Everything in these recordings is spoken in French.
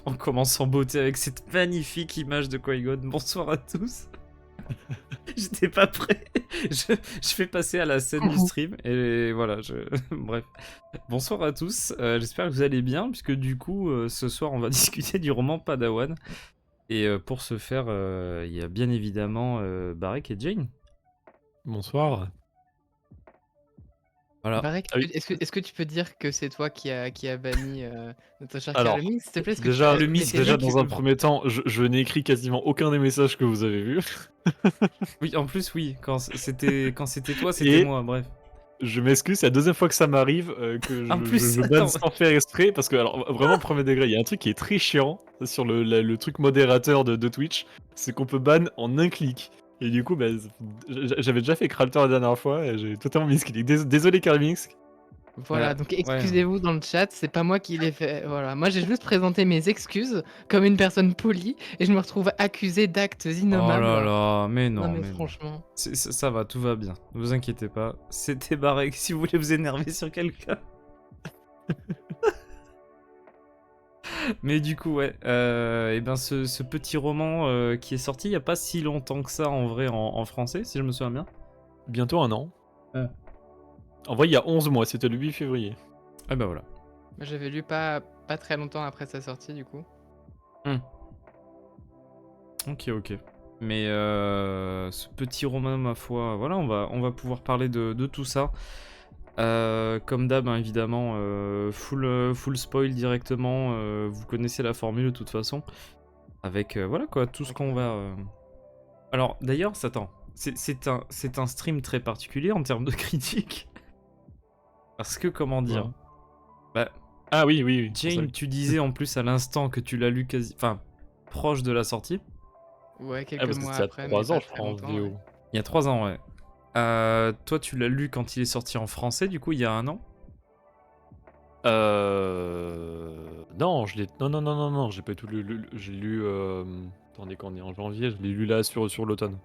On commence en beauté avec cette magnifique image de Qui-Gon. Bonsoir à tous. J'étais pas prêt. Je fais passer à la scène du stream et voilà. Bref. Bonsoir à tous. J'espère que vous allez bien puisque du coup, ce soir, on va discuter du roman Padawan. Et pour ce faire, il y a bien évidemment Barek et Jane. Bonsoir. Voilà. Barek, Ah oui. est-ce que tu peux dire que c'est toi qui a banni notre cher Alors, Carlemix, s'il te plaît? Est-ce que déjà, tu le Miss mettez déjà le dans un premier temps, je n'ai écrit quasiment aucun des messages que vous avez vus. Oui, en plus, oui. Quand c'était toi, c'était Et moi. Bref. je m'excuse, c'est la deuxième fois que ça m'arrive que En plus, je banne attends. sans faire exprès. Parce que, alors, vraiment, premier degré, il y a un truc qui est très chiant sur le truc modérateur de Twitch. C'est qu'on peut ban en un clic. Et du coup, bah, j'avais déjà fait Kralter la dernière fois et j'ai totalement mis ce clic. Désolé, Carmix. Voilà, donc Ouais. excusez-vous dans le chat, c'est pas moi qui l'ai fait. Voilà, moi j'ai juste présenté mes excuses comme une personne polie et je me retrouve accusée d'actes Oh innommables. là là, mais Non non, mais mais non. franchement. Ça va, tout va bien. Ne vous inquiétez pas. C'était Barek si vous voulez vous énerver sur quelqu'un. Mais du coup, ouais. Et ben, ce petit roman qui est sorti il n'y a pas si longtemps que ça en vrai en français, si je me souviens bien. Bientôt un an. Ah. En vrai, il y a 11 mois, c'était le 8 février. Ah bah voilà. Moi, j'avais lu pas très longtemps après sa sortie du coup. Ok, ok. Mais ce petit roman, ma foi, voilà, on va pouvoir parler de tout ça. Comme d'hab, hein, évidemment, full spoil directement. Vous connaissez la formule de toute façon. Avec, voilà quoi, tout ce qu'on va... Alors, d'ailleurs, attends. C'est un stream très particulier en termes de critique. Parce que, comment dire... Ouais. Bah, Ah oui, oui, oui. c'est ça. Jane, tu disais en plus à l'instant que tu l'as lu quasi... Enfin, proche de la sortie. Ouais, Ah, quelques parce que mois c'est à après, mais 3 pas ans, je très crois, en longtemps. VO. Ouais. Il y a 3 ans, ouais. Toi, tu l'as lu quand il est sorti en français, du coup, il y a 1 an. Non, je l'ai. Non, non, non, non, non, j'ai pas tout lu. J'ai lu. Attendez, quand on est en janvier, je l'ai lu là sur l'automne.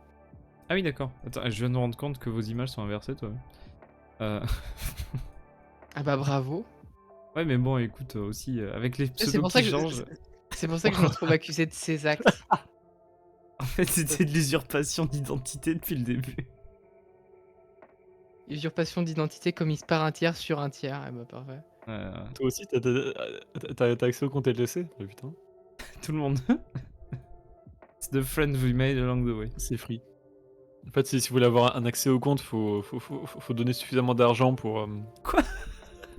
Ah oui, d'accord. Attends, je viens de me rendre compte que vos images sont inversées, toi. Euh... Ah bah bravo. ouais, mais bon, écoute, aussi, avec les C'est pseudos pour ça qui que changent... c'est pour ça que je me retrouve accusé de ces actes. En fait, c'était de l'usurpation d'identité depuis le début. Usurpation d'identité commise par un tiers sur un tiers. Ah bah parfait. Toi aussi, t'as accès au compte LTC? Oh, putain, Tout le monde. It's the friend we made along the way. c'est free. En fait, si vous voulez avoir un accès au compte, faut donner suffisamment d'argent Quoi?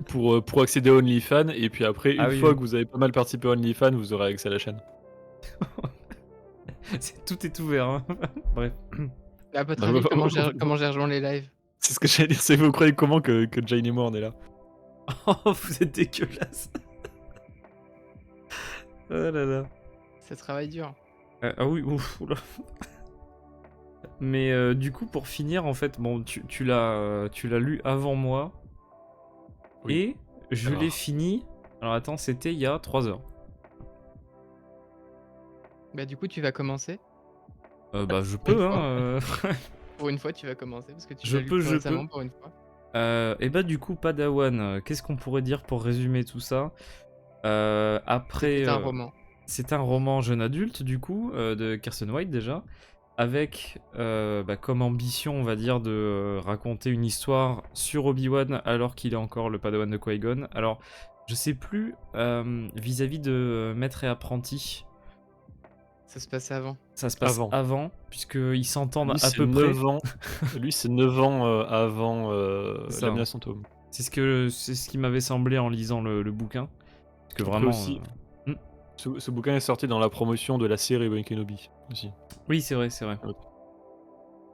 pour accéder à OnlyFans. Et puis après, Ah une oui, fois oui. que vous avez pas mal participé à OnlyFans, vous aurez accès à la chaîne. Tout est ouvert, hein. Bref. À votre Bah, avis, bah, comment j'ai rejoint les lives? C'est ce que j'allais dire. C'est vous croyez comment que Jane et moi on est là? Oh, vous êtes dégueulasse. Oh là là. Ça travaille dur. Ah oui, ouf, oula. Mais du coup, pour finir, en fait, bon, tu l'as lu avant moi. Oui. Et je Alors. l'ai fini. Alors attends, c'était il y a 3 heures. Bah du coup, tu vas commencer. Bah, je Pour une peux, fois. hein. Pour une fois, tu vas commencer parce que tu Je l'as lu peux, plus je récemment peux. pour une fois. Et bah, du coup, Padawan, qu'est-ce qu'on pourrait dire pour résumer tout ça? Après, C'était un roman. c'est un roman jeune adulte, du coup, de Kirsten White déjà, avec bah, comme ambition, on va dire, de raconter une histoire sur Obi-Wan alors qu'il est encore le Padawan de Qui-Gon. Alors, je sais plus vis-à-vis de maître et apprenti. Ça se passait avant. Ça se passe Avant. avant, puisqu'ils s'entendent Lui, à c'est peu près. 9 ans. Lui, c'est 9 ans avant C'est ça, la hein. menace fantôme. C'est ce qui m'avait semblé en lisant le bouquin. Parce que Après vraiment. aussi, ce bouquin est sorti dans la promotion de la série Obi-Wan Kenobi aussi. Oui, c'est vrai, c'est vrai. Ouais.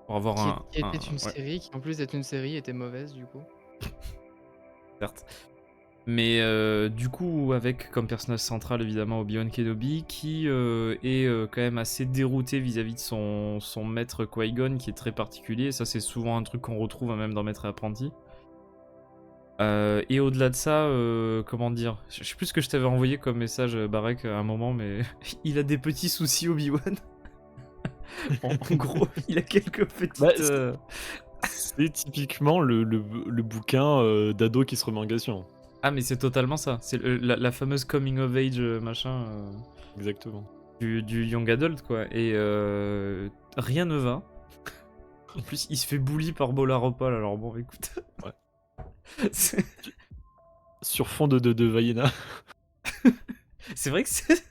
Pour avoir Qui était une ouais, série, qui en plus d'être une série était mauvaise du coup. certes. Mais du coup, avec comme personnage central évidemment Obi-Wan Kenobi, qui est quand même assez dérouté vis-à-vis de son maître Qui-Gon, qui est très particulier. Ça, c'est souvent un truc qu'on retrouve même dans Maître et Apprenti. Et au-delà de ça, comment dire, je sais plus ce que je t'avais envoyé comme message, Barek, à un moment, mais il a des petits soucis, Obi-Wan. En gros, il a quelques petites... Bah, c'est typiquement le bouquin d'ado qui se remet en question. Ah, mais c'est totalement ça. C'est la fameuse coming of age machin Exactement. du young adult, quoi. Et rien ne va. En plus, il se fait bully par Bolaropol, alors bon, écoute. Ouais. c'est Sur fond de Vaiana. c'est vrai que c'est.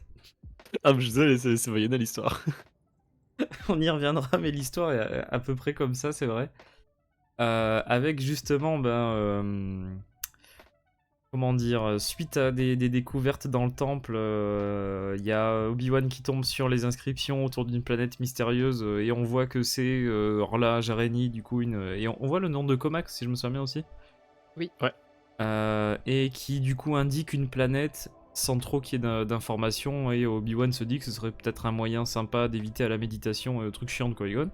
Ah, mais je suis désolé, c'est Vaiana l'histoire. On y reviendra, mais l'histoire est à peu près comme ça, c'est vrai. Avec justement, comment dire, suite à des découvertes dans le temple, il y a Obi-Wan qui tombe sur les inscriptions autour d'une planète mystérieuse et on voit que c'est Orla Jareni, du coup, et on voit le nom de Comac, si je me souviens bien aussi. Oui. Ouais. Et qui, du coup, indique une planète sans trop qu'il y ait d'informations, et Obi-Wan se dit que ce serait peut-être un moyen sympa d'éviter à la méditation le truc chiant de Qui-Gon.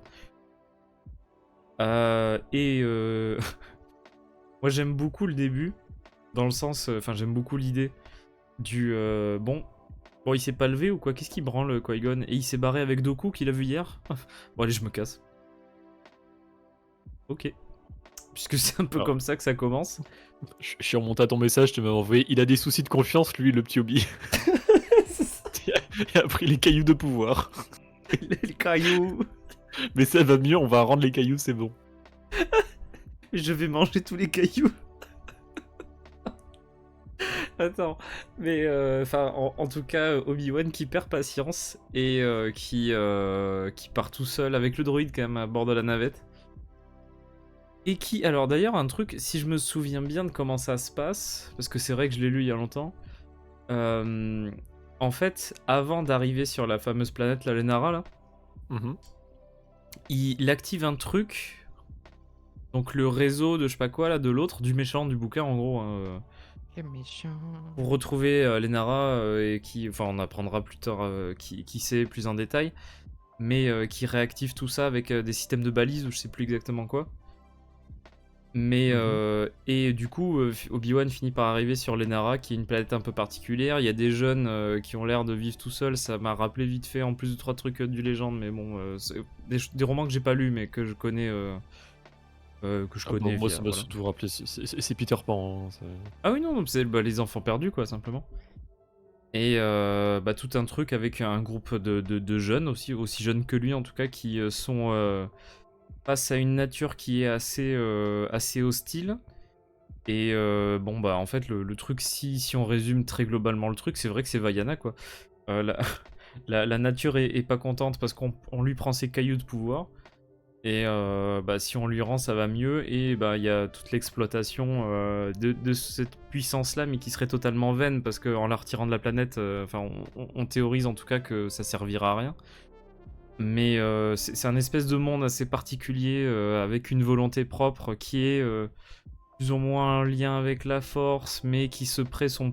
Moi j'aime beaucoup le début, dans le sens, enfin j'aime beaucoup l'idée du bon, il s'est pas levé ou quoi, qu'est-ce qui branle Qui-Gon, et il s'est barré avec Dooku qu'il a vu hier. Bon allez, je me casse. Ok. Puisque c'est un peu Alors. comme ça que ça commence. Je suis remonté à ton message, tu m'as envoyé. Il a des soucis de confiance, lui, le petit Obi. Il a pris les cailloux de pouvoir. Les cailloux. Mais ça va mieux, on va rendre les cailloux, c'est bon. Je vais manger tous les cailloux. Attends, mais enfin, en tout cas, Obi-Wan qui perd patience et qui part tout seul avec le droïde quand même à bord de la navette. Et qui, alors d'ailleurs, un truc, si je me souviens bien de comment ça se passe, parce que c'est vrai que je l'ai lu il y a longtemps, en fait, avant d'arriver sur la fameuse planète, la Lenara, là, Mhm. il active un truc, donc le réseau de je sais pas quoi, là, de l'autre, du méchant du bouquin, en gros, hein, Quel méchant. pour retrouver Lenara, et qui, enfin, on apprendra plus tard qui c'est plus en détail, mais qui réactive tout ça avec des systèmes de balises ou je sais plus exactement quoi. Mais et du coup, Obi-Wan finit par arriver sur Lenara, qui est une planète un peu particulière. Il y a des jeunes qui ont l'air de vivre tout seuls. Ça m'a rappelé vite fait, en plus de 3 trucs du Légende, mais bon, c'est des romans que j'ai pas lus, mais que je connais, Moi, via, ça m'a voilà. surtout rappelé. C'est Peter Pan. Hein, Ah oui, non, c'est les enfants perdus, quoi, simplement. Et tout un truc avec un groupe de jeunes aussi jeunes que lui en tout cas, qui sont face à une nature qui est assez hostile. Et en fait, le truc, si on résume très globalement le truc, c'est vrai que c'est Vaiana, quoi. La, la nature est pas contente parce qu'on lui prend ses cailloux de pouvoir. Et si on lui rend, ça va mieux. Et il y a toute l'exploitation de cette puissance-là, mais qui serait totalement vaine parce qu'en la retirant de la planète, on théorise en tout cas que ça servira à rien. Mais c'est un espèce de monde assez particulier avec une volonté propre qui est plus ou moins en lien avec la force, mais qui se crée son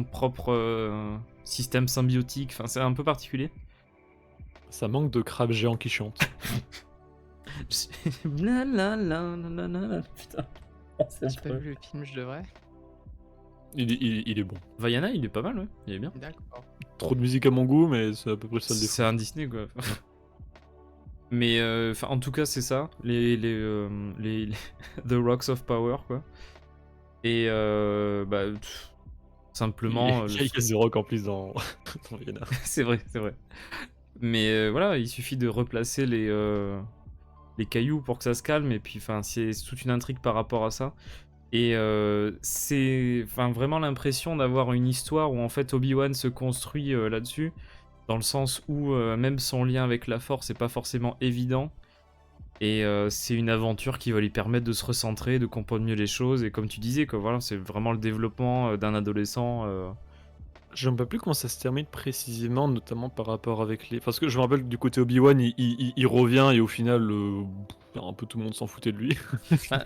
propre système symbiotique. Enfin, c'est un peu particulier. Ça manque de crabes géants qui chantent. Putain. J'ai pas vu le film, je devrais. Il est bon. Vaiana, il est pas mal, ouais. Il est bien. D'accord. Trop de musique à mon goût, mais c'est à peu près ça le défaut. C'est un Disney, quoi. Mais en tout cas, c'est ça. Les The Rocks of Power, quoi. Et simplement. Il y a The Rock en plus dans Vaiana. C'est vrai, c'est vrai. Mais voilà, il suffit de replacer les cailloux pour que ça se calme, et puis c'est toute une intrigue par rapport à ça. Et c'est vraiment l'impression d'avoir une histoire où en fait Obi-Wan se construit là-dessus, dans le sens où même son lien avec la Force n'est pas forcément évident. Et c'est une aventure qui va lui permettre de se recentrer, de comprendre mieux les choses. Et comme tu disais, quoi, voilà, c'est vraiment le développement d'un adolescent. Je ne sais plus comment ça se termine précisément, notamment par rapport avec les. Parce que je me rappelle que du côté Obi-Wan, il revient et au final, un peu tout le monde s'en foutait de lui.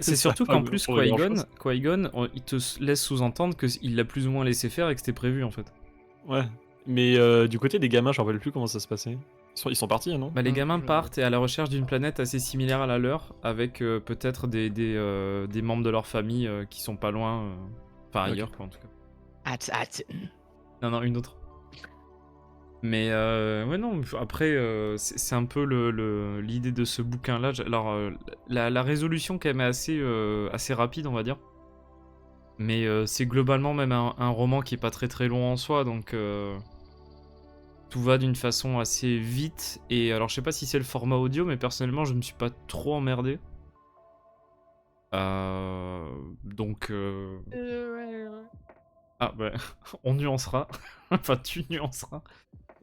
C'est surtout qu'en plus, Qui-Gon, il te laisse sous-entendre qu'il l'a plus ou moins laissé faire et que c'était prévu en fait. Ouais, mais du côté des gamins, je me rappelle plus comment ça se passait. Ils sont partis, non? Les gamins partent et à la recherche d'une planète assez similaire à la leur, avec peut-être des membres de leur famille qui sont pas loin, ailleurs quoi en tout cas. Non, une autre. Mais ouais, non, après, c'est un peu l'idée de ce bouquin-là. Alors, la résolution, quand même, est assez rapide, on va dire. Mais c'est globalement même un roman qui est pas très très long en soi, donc tout va d'une façon assez vite. Et alors je sais pas si c'est le format audio, mais personnellement je me suis pas trop emmerdé. Donc Ouais, ouais. ah bah on nuancera, enfin tu nuanceras.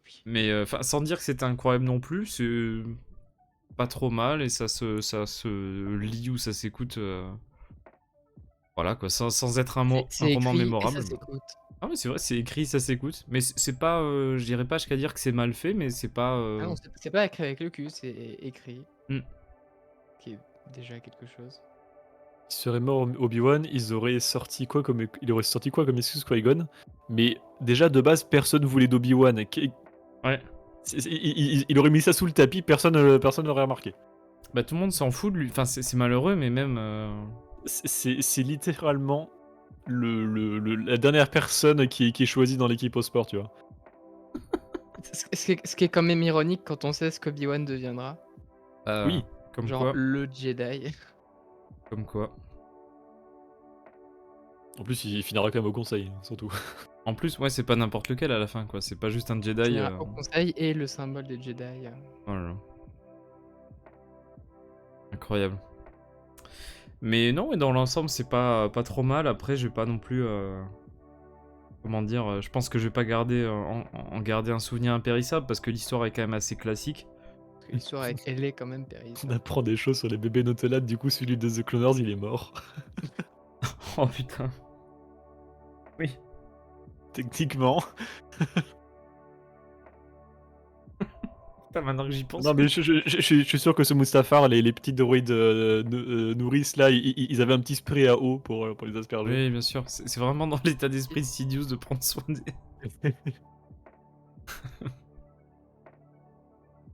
Oui. Mais enfin sans dire que c'était incroyable non plus, c'est pas trop mal et ça se lit ou ça s'écoute, voilà quoi, sans être un C'est roman écrit et ça mémorable, bah. s'écoute. Ah mais c'est vrai, c'est écrit, ça s'écoute, mais c'est pas, je dirais pas jusqu'à dire que c'est mal fait, mais c'est pas, Ah non, c'est pas écrit avec le cul, c'est écrit, mmh. qui est déjà quelque chose. Il serait mort Obi-Wan, il aurait sorti quoi comme excuse Qui-Gon? Mais déjà de base personne voulait d'Obi-Wan. Ouais, Il aurait mis ça sous le tapis, personne n'aurait remarqué. bah tout le monde s'en fout de lui, enfin c'est malheureux, mais même, C'est littéralement la dernière personne qui est choisie dans l'équipe au sport, tu vois. Ce qui est quand même ironique quand on sait ce qu'Obi-Wan deviendra. heu, Oui, comme Genre quoi, le Jedi. comme quoi. en plus il finira quand même au conseil, hein, surtout. En plus, ouais, c'est pas n'importe lequel à la fin, quoi, c'est pas juste un Il Jedi, finira au conseil et le symbole des Jedi. oh là là, incroyable. Mais non, et dans l'ensemble, c'est pas trop mal. Après, je vais pas non plus, comment dire? Je pense que je vais pas garder, en garder un souvenir impérissable parce que l'histoire est quand même assez classique. Parce que l'histoire, elle est quand même On périssable. apprend des choses sur les bébés Nautolat, du coup celui de The Cloners il est mort. Oh putain. Oui. Techniquement. Putain, maintenant que j'y pense, Non mais oui. je suis sûr que ce Mustafar, les petits droïdes nourrices là, ils avaient un petit spray à eau pour les asperger. Oui, bien sûr. C'est vraiment dans l'état d'esprit de Sidious de prendre soin des...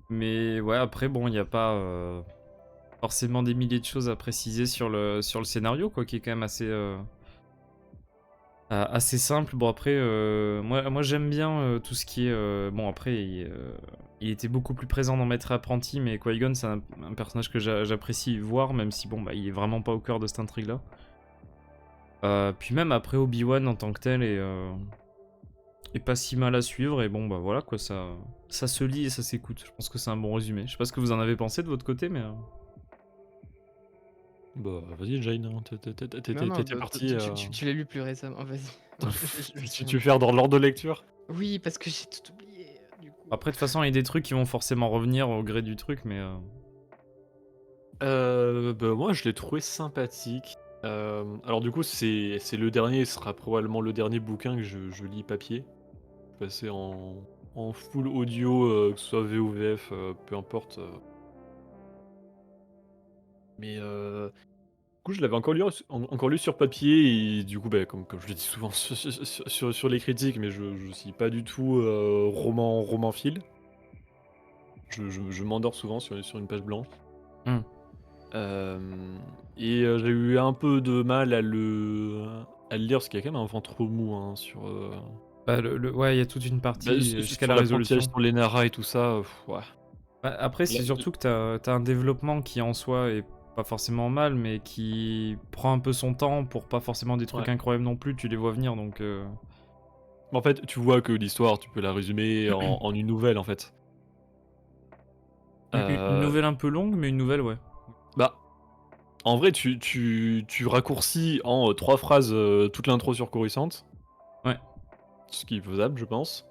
Mais ouais, après, bon, il y a pas, forcément des milliers de choses à préciser sur le scénario, quoi, qui est quand même assez, assez simple. Bon après, moi j'aime bien, tout ce qui est, bon après il était beaucoup plus présent dans Maître et Apprenti, mais Qui-Gon c'est un personnage que j'apprécie voir, même si bon bah il est vraiment pas au cœur de cette intrigue-là. Puis même après Obi-Wan en tant que tel est pas si mal à suivre et bon bah voilà quoi, ça se lit et ça s'écoute. Je pense que c'est un bon résumé. Je sais pas ce que vous en avez pensé de votre côté, mais Bah vas-y Jane, hein, Non, non, t'étais parti. tu l'as lu plus récemment. Vas-y. Je suis Tu faire dans l'ordre de lecture? Oui, parce que j'ai tout oublié, du coup. après de toute façon il y a des trucs qui vont forcément revenir au gré du truc, mais Bah moi je l'ai trouvé sympathique. Alors du coup c'est le dernier, ce sera probablement le dernier bouquin que je lis papier. Passer en full audio, que ce soit VO ou VF, peu importe. Mais du coup je l'avais encore lu sur papier et du coup bah, comme je le dis souvent sur les critiques, mais je suis pas du tout romanphile. Je m'endors souvent sur une page blanche. hmm. Hem j'ai eu un peu de mal à le lire parce qu'il y a quand même un ventre mou, hein, Bah, ouais, il y a toute une bah, partie, jusqu'à sur la l'apprentissage, résolution. sur les narras et tout ça, ouais. Bah, après, La c'est surtout que t'as un développement qui en soi est pas forcément mal, mais qui prend un peu son temps pour pas forcément des trucs Ouais. incroyables non plus, tu les vois venir donc En fait, tu vois que l'histoire, tu peux la résumer en une nouvelle, en fait. une Heu, nouvelle un peu longue, mais une nouvelle, ouais. Bah, en vrai, tu raccourcis en 3 phrases, toute l'intro sur Coruscant, Ouais. ce qui est faisable, je pense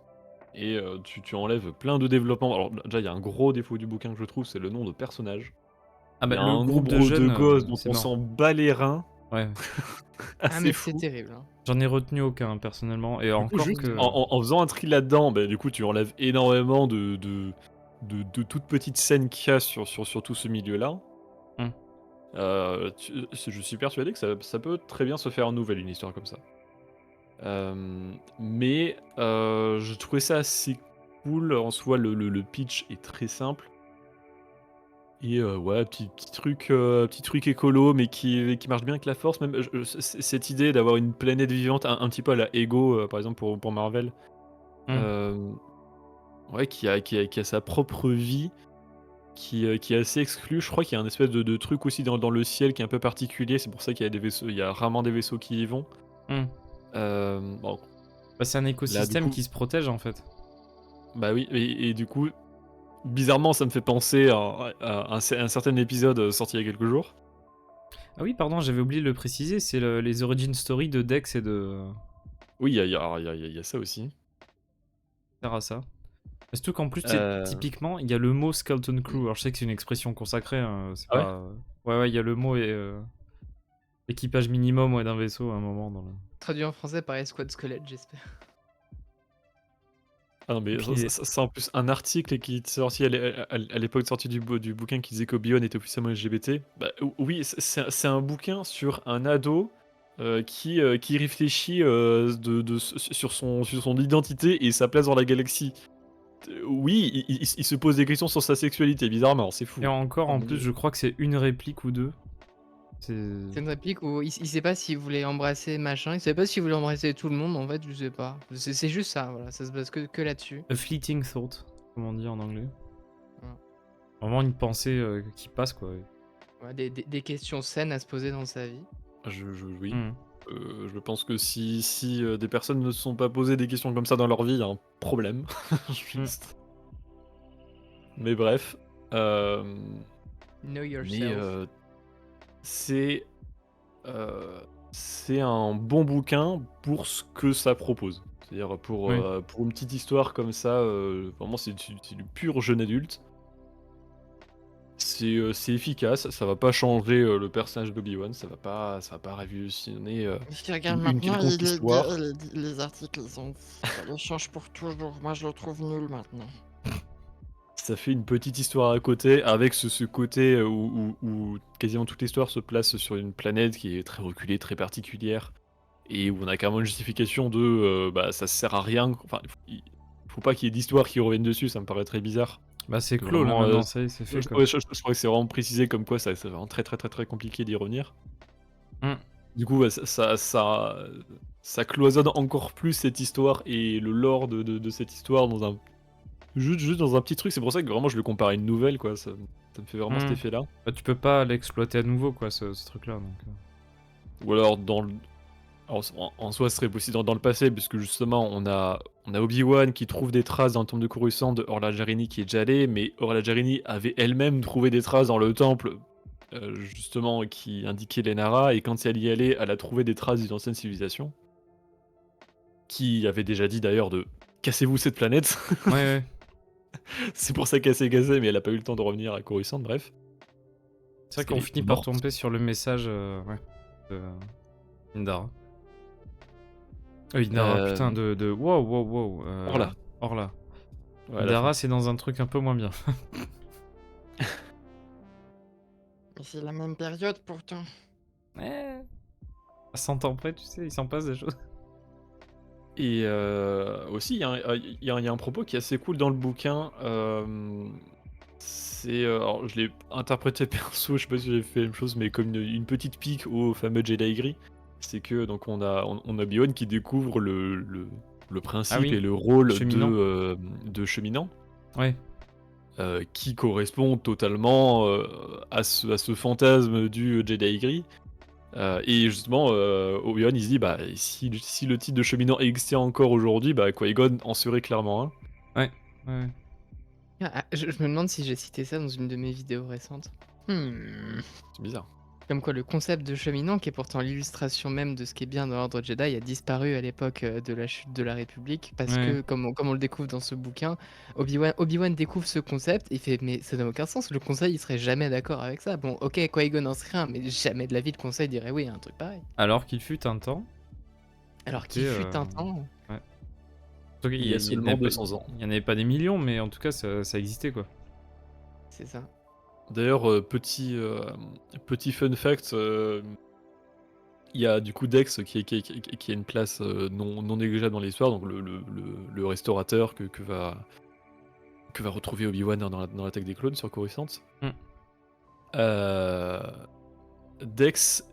et tu enlèves plein de développement. Alors déjà, il y a un gros défaut du bouquin que je trouve, c'est le nom de personnage. Ah Il y bah, a le un groupe de nombre de jeunes, gosses dont c'est on mort. s'en bat les reins, Ouais. Ah, assez mais c'est fou. terrible, hein. J'en ai retenu aucun personnellement et Du coup, encore juste que en faisant un tri là-dedans, bah, du coup, tu enlèves énormément de toutes petites scènes qu'il y a sur tout ce milieu-là. mmh. Je suis persuadé que ça peut très bien se faire en nouvelle, une histoire comme ça. Mais je trouvais ça assez cool. En soi, le pitch est très simple et ouais, petit truc écolo, mais qui marche bien avec la Force. Même, cette idée d'avoir une planète vivante, un petit peu à la Ego, par exemple pour Marvel, Mmh. hem, ouais, qui a sa propre vie, qui est assez exclue. Je crois qu'il y a un espèce de truc aussi dans le ciel qui est un peu particulier. C'est pour ça qu'il y a des vaisseaux il y a rarement des vaisseaux qui y vont. Hmm. Bon, Bah, c'est un écosystème coup- qui se protège en fait. bah oui, et du coup, bizarrement, ça me fait penser à un certain épisode sorti il y a quelques jours. Ah oui, pardon, j'avais oublié de le préciser, c'est les origin story de Dex et de Oui, il y a ça aussi. Terrassa. Surtout qu'en plus, Euh, typiquement, il y a le mot Skeleton Crew. Alors je sais que c'est une expression consacrée, hein, c'est Ah ouais? pas... Ouais, ouais, il y a le mot et équipage minimum ouais, d'un vaisseau à un moment dans le... Traduit en français par Escouade Squelette, j'espère. Ah non, mais Et puis, c'est en plus un article qui est sorti à l'époque de sortie du bouquin qui disait qu'Obi-Wan était officiellement LGBT. Bah, oui, c'est un bouquin sur un ado qui réfléchit sur son identité et sa place dans la galaxie. Oui, il se pose des questions sur sa sexualité, bizarrement, c'est et fou. encore, Oh en mon plus, Dieu. je crois que c'est une réplique ou deux. C'est... C'est une réplique où il sait pas s'il voulait embrasser machin, il savait pas s'il voulait embrasser tout le monde en fait, je sais pas. C'est juste ça, voilà, ça se base que là-dessus. A fleeting thought, comme on dit en anglais. Voilà. Vraiment une pensée qui passe, quoi. Ouais, des questions saines à se poser dans sa vie. Oui. Hmm. Je pense que si des personnes ne se sont pas posées des questions comme ça dans leur vie, il y a un problème. Juste. Mais bref. Know Mais yourself. c'est euh, c'est un bon bouquin pour ce que ça propose. C'est-à-dire Oui. pour une petite histoire comme ça, vraiment c'est du pur jeune adulte. C'est efficace, ça va pas changer le personnage d'Obi-Wan, ça va pas révolutionner Si tu regardes une maintenant, quelconque histoire. les articles, ça les change pour toujours. Moi, je le trouve nul maintenant. Ça fait une petite histoire à côté, avec ce côté où quasiment toute l'histoire se place sur une planète qui est très reculée, très particulière, et où on a carrément une justification de bah ça sert à rien. Enfin, il faut pas qu'il y ait d'histoire qui revienne dessus, ça me paraît très bizarre. Bah c'est Que clos là vraiment, maintenant, ça y est, c'est fait quoi. ouais, je crois que c'est vraiment précisé comme quoi c'est vraiment très très très très compliqué d'y revenir. Hmm. Du coup, ouais, ça cloisonne encore plus cette histoire et le lore de cette histoire dans un juste dans un petit truc. C'est pour ça que vraiment je le compare à une nouvelle, quoi. Ça me fait vraiment cet Hmm. effet-là. Bah, tu peux pas l'exploiter à nouveau, quoi, ce truc-là. Donc, Ou alors en soi, ce serait possible dans le passé, puisque justement on a Obi-Wan qui trouve des traces dans le temple de Coruscant de Orla Jarini qui est déjà allé, mais Orla Jarini avait elle-même trouvé des traces dans le temple. Justement, qui indiquait l'Enara, et quand elle y allait, elle a trouvé des traces d'une ancienne civilisation, qui avait déjà dit d'ailleurs de cassez-vous cette planète. ouais, ouais. C'est pour ça qu'elle s'est cassée, mais elle a pas eu le temps de revenir à Coruscant, bref. C'est vrai Parce qu'on qu'elle finit est par morte. tomber sur le message ouais, de Indara. Indara, putain, Euh, de... Wow, wow, wow. Orla. Orla. Ouais, à la fin. Indara, c'est dans un truc un peu moins bien. Mais c'est la même période pourtant. Ouais. À 100 ans près, tu sais, il s'en passe des choses. Et aussi, il y a un propos qui est assez cool dans le bouquin. Alors, je l'ai interprété perso, je sais pas si j'ai fait la même chose, mais comme une petite pique au fameux Jedi gris. C'est que donc on a Obi-Wan qui découvre le Ah principe oui, et le rôle cheminant. de cheminant, Ouais. qui correspond totalement à ce fantasme du Jedi gris. Et justement, Obi-Wan il se dit bah si le titre de cheminant existait encore aujourd'hui, bah Qui-Gon en serait clairement un. Ouais. Ouais. Je me demande si j'ai cité ça dans une de mes vidéos récentes. C'est bizarre. Comme quoi le concept de cheminant, qui est pourtant l'illustration même de ce qui est bien dans l'ordre Jedi, a disparu à l'époque de la chute de la République, parce Ouais. que, comme on le découvre dans ce bouquin, Obi-Wan découvre ce concept, et fait « mais ça n'a aucun sens, le Conseil il serait jamais d'accord avec ça ». Bon, ok, Qui-Gon en serait un, mais jamais de la vie le Conseil dirait oui à un truc pareil. Alors qu'il fut un temps. Alors qu'il C'était, fut un temps... ouais. En tout cas, Il y a seulement 200 ans. Il y en avait pas des millions, mais en tout cas, ça existait, quoi. C'est ça. D'ailleurs, petit fun fact, il y a du coup Dex qui a une place non négligeable dans l'histoire, donc le restaurateur que va retrouver Obi-Wan dans l'attaque des clones sur Coruscant. Mm. Euh, Dex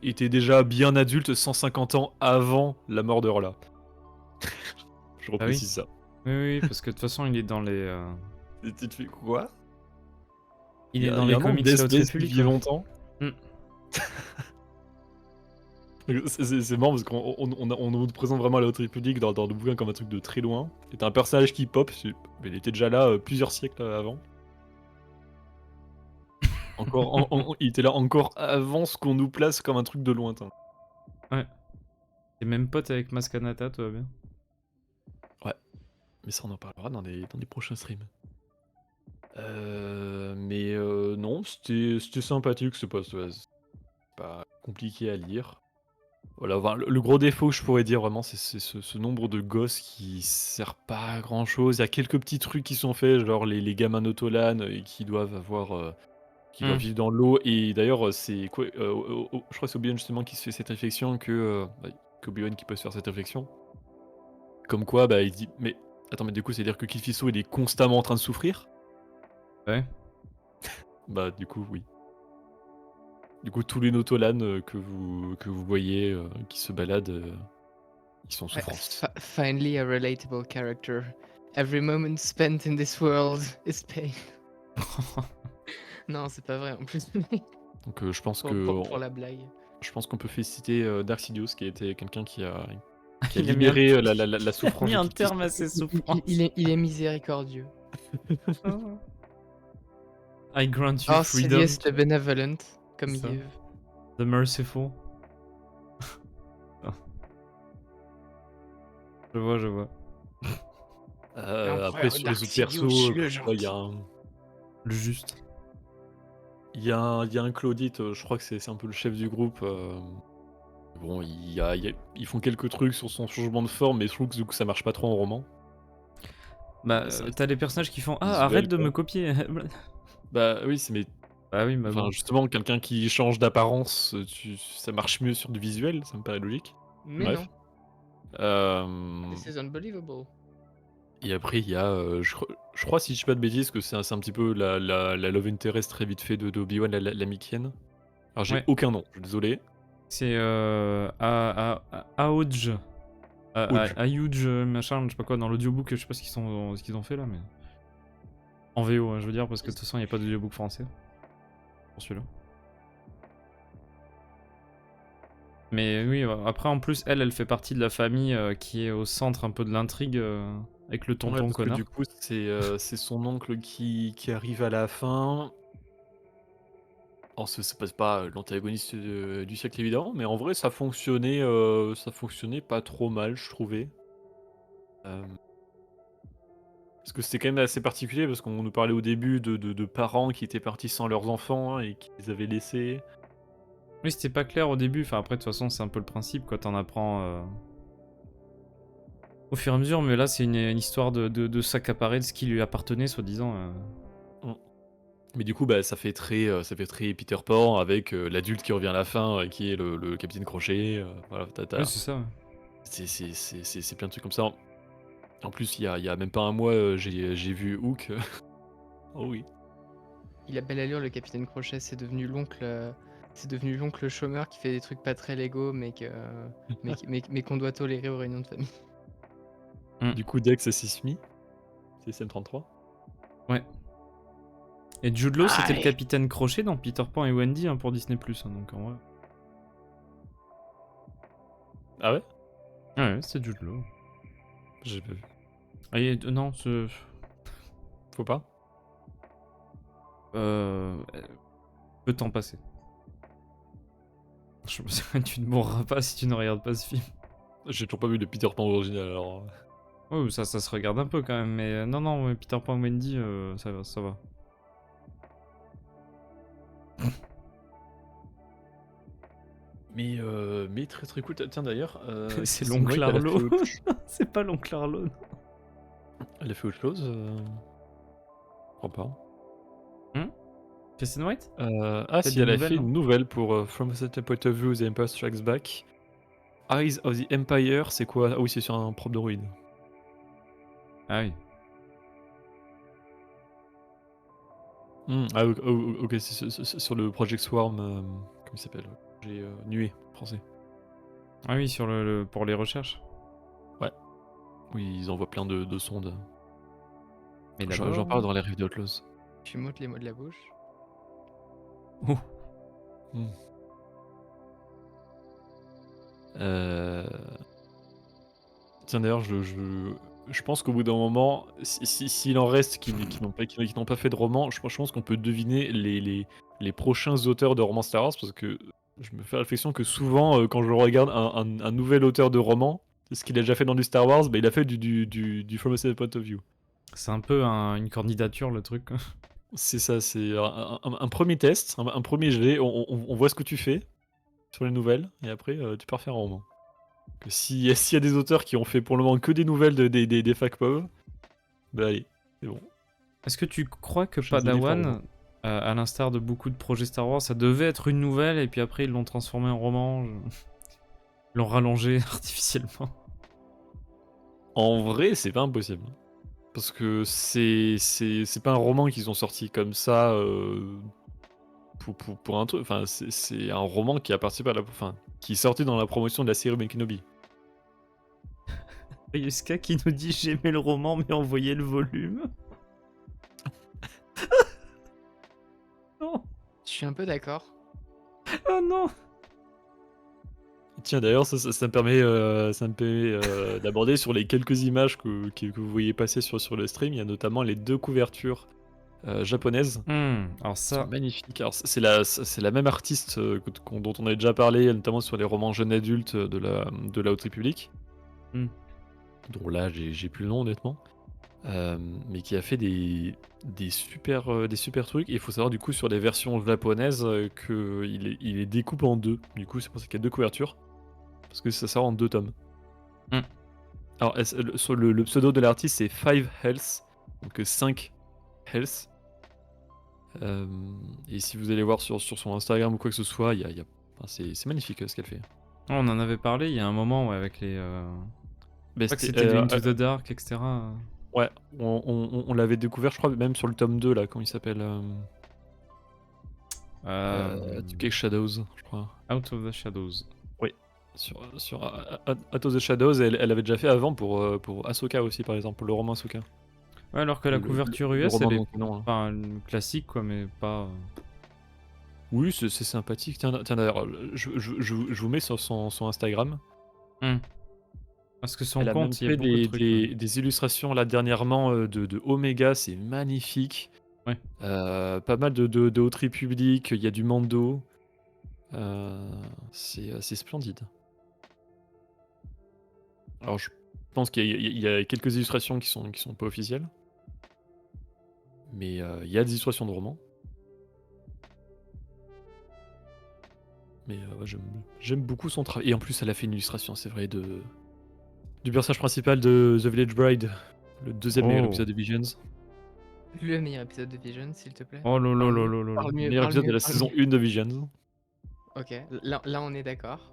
était déjà bien adulte 150 ans avant la mort d'Orla. Je reprécise ça. Oui, oui, parce que de toute façon, il est dans les... Et tu te fais quoi? Il Il y est a dans il y les a un nombre comics de la Haute d'espèces qui République, vivent quoi. longtemps. Mm. C'est marrant parce qu'on nous présente vraiment la Haute République dans le bouquin comme un truc de très loin. Et t'as un personnage qui pop, mais il était déjà là plusieurs siècles avant. Il était là encore avant ce qu'on nous place comme un truc de lointain. Ouais. T'es même pote avec Maskanata, tout va bien. Mais ça, on en parlera dans des prochains streams. Mais non, c'était sympathique, c'est pas compliqué à lire. Voilà, enfin, le gros défaut que je pourrais dire vraiment, c'est ce nombre de gosses qui sert pas à grand chose. Il y a quelques petits trucs qui sont faits, genre les gamins Notolan et qui doivent avoir. Qui doivent vivre dans l'eau. Et d'ailleurs, c'est quoi je crois que c'est Obi-Wan justement qui se fait cette réflexion qu'Obi-Wan qui peut se faire cette réflexion. Comme quoi, bah, il dit, mais attends, mais du coup, c'est-à-dire que Kit Fisto, il est constamment en train de souffrir? Ouais. Bah, du coup, oui. Du coup, tous les Notolan que vous voyez qui se baladent, ils sont en souffrance. Finally a relatable character. Every moment spent in this world is pain. Non, c'est pas vrai en plus. Donc, je pense pour la blague. je pense qu'on peut féliciter Dark Sidious, qui a été quelqu'un qui a Il a mis un- libéré la Il a souffrance mis de un Kit Fisto. terme à ses souffrances. Il est miséricordieux. I grant you Oh, freedom, Sidious the benevolent, comme C'est ça. Yves. the merciful. Je vois. Après, sur les autres persos, il y a un... Le juste. Il y a un Claudite, je crois que c'est un peu le chef du groupe. Bon, ils font quelques trucs sur son changement de forme, mais je trouve que du coup, ça marche pas trop en roman. Bah, Ça- t'as les personnages qui font Ah, visuel, arrête de quoi. me copier. Bah oui, mais Bah oui, bah enfin, bon. justement, quelqu'un qui change d'apparence, ça marche mieux sur du visuel, ça me paraît logique. Mais Bref. non, Euh, this is unbelievable. Et après, il y a, je crois, si je dis pas de bêtises, que c'est un petit peu la love interest très vite fait de Obi-Wan, la Mikienne. Alors, j'ai Ouais. aucun nom, je suis désolé. C'est Aouj. Ouj. Aouj, machin, je sais pas quoi, dans l'audiobook, je sais pas ce qu'ils ont fait là, mais. En VO, hein, je veux dire, parce que de toute façon, il n'y a pas d'audiobook français. Pour celui-là. Mais oui, après, en plus, elle fait partie de la famille qui est au centre un peu de l'intrigue avec le Ouais, tonton parce que connard. du coup, c'est son oncle qui arrive à la fin. Alors, c'est pas l'antagoniste du siècle, évidemment, mais en vrai, ça fonctionnait pas trop mal, je trouvais. Euh, Parce que c'était quand même assez particulier, parce qu'on nous parlait au début de parents qui étaient partis sans leurs enfants et qui les avaient laissés. Oui, c'était pas clair au début. Enfin, après, de toute façon, c'est un peu le principe, quoi. T'en apprends au fur et à mesure, mais là, c'est une histoire de s'accaparer de ce qui lui appartenait, soi-disant. Mais du coup, bah, ça fait très Peter Pan avec l'adulte qui revient à la fin, qui est le capitaine Crochet. Voilà, Oui, c'est ça. Ouais. c'est plein de trucs comme ça. En plus, il y a même pas un mois, j'ai vu Hook. Oh oui. Il a belle allure, le capitaine Crochet, c'est devenu l'oncle chômeur qui fait des trucs pas très légaux, mais qu'on doit tolérer aux réunions de famille. Du coup, Dex, c'est Sismi. C'est SM33. Ouais. Et Jude Law, c'était le Aïe. capitaine Crochet dans Peter Pan et Wendy pour Disney+. Donc en vrai. Ah ouais? Ouais, c'est Jude Law. J'ai pas vu. Non, ce. Faut pas? Peu de temps passé. Tu ne mourras pas si tu ne regardes pas ce film. J'ai toujours pas vu de Peter Pan original alors. Oh, ça se regarde un peu quand même, mais non, mais Peter Pan et Wendy, ça va. Mais très très cool. Tiens d'ailleurs. C'est Kristen l'oncle Wiig, elle a fait Arlo. autre ch- C'est pas l'oncle Arlo. Non. Elle a fait autre chose Je crois pas. Kristen White? Si, des elle a nouvelles, fait non une nouvelle pour From a Certain Point of View, The Empire Strikes Back. Eyes of the Empire, c'est quoi? Ah oui, c'est sur un propre droïde. Ah oui. Ah ok, c'est sur le Project Swarm, comment il s'appelle? J'ai Nuée, français. Ah oui, pour les recherches. Oui, ils envoient plein de sondes. Mais J'en parle dans les reviews d'Outlaws. Tu m'ôtes les mots de la bouche. Oh. Euh, Tiens, d'ailleurs, je pense qu'au bout d'un moment, s'il en reste qui n'ont pas fait de roman, je pense qu'on peut deviner les prochains auteurs de romans Star Wars, parce que je me fais la réflexion que souvent, quand je regarde un nouvel auteur de roman, ce qu'il a déjà fait dans du Star Wars, bah, il a fait du From a Certain Point of View. C'est un peu une candidature, le truc. C'est ça, c'est un premier test, un premier jet, on voit ce que tu fais sur les nouvelles, et après, tu pars faire un roman. Que s'il y a des auteurs qui ont fait pour le moment que des nouvelles des fac-pov, bah allez, c'est bon. Est-ce que tu crois que Prochaines années, Padawan, pardon. à l'instar de beaucoup de projets Star Wars, ça devait être une nouvelle et puis après ils l'ont transformé en roman, ils l'ont rallongé artificiellement. En vrai, c'est pas impossible. Parce que c'est pas un roman qu'ils ont sorti comme ça pour un truc. Enfin, c'est un roman qui a participé à la. Enfin, qui est sorti dans la promotion de la série Ben Kenobi. Yuska qui nous dit j'aimais le roman mais envoyez le volume. Non, Je suis un peu d'accord. oh non. Tiens, d'ailleurs, ça me permet, d'aborder sur les quelques images que vous voyez passer sur le stream. Il y a notamment les deux couvertures japonaises. Alors Sont ça, magnifiques. Alors, c'est la même artiste dont on a déjà parlé, notamment sur les romans jeunes adultes de la Haute République. Hmm. Dont là, j'ai plus le nom, honnêtement. Mais qui a fait des super trucs. Et il faut savoir, du coup, sur les versions japonaises, qu'il les découpe en deux. Du coup, c'est pour ça qu'il y a deux couvertures. Parce que ça sort en 2 tomes. Hmm. Alors, sur le pseudo de l'artiste, c'est 5 Health. Donc 5 Health. Et si vous allez voir sur son Instagram ou quoi que ce soit, enfin, c'est magnifique ce qu'elle fait. on en avait parlé il y a un moment ouais, avec les. Mais Je crois que c'était de Into the Dark, etc. Ouais, on l'avait découvert, je crois, même sur le tome 2, là, comment il s'appelle Quelque Shadows, je crois. Out of the Shadows. Oui, sur Out of the Shadows, elle avait déjà fait avant pour Ahsoka aussi, par exemple, le roman Ahsoka. Ouais, alors que la couverture US, roman elle est non canon, hein. enfin classique quoi, mais pas. Oui, c'est sympathique. Tiens, d'ailleurs, je vous mets sur son Instagram. Parce que son Elle a même compte, il y a fait beaucoup de trucs. Ouais. des illustrations là dernièrement de Omega, c'est magnifique. Ouais. Pas mal de Haute République, il y a du Mando. C'est splendide. Alors je pense qu'il y a quelques illustrations qui sont pas officielles. Mais il y a des illustrations de romans. Mais ouais, j'aime beaucoup son travail. Et en plus, elle a fait une illustration, c'est vrai, du personnage principal de The Village Bride, le deuxième meilleur Oh. épisode de Visions. Le meilleur épisode de Vision, s'il te plaît. Oh lolo Parle mieux, lolo lolo. parle Le mieux, meilleur parle épisode de mieux, la parle saison mieux. 1 de Visions. Ok, là on est d'accord.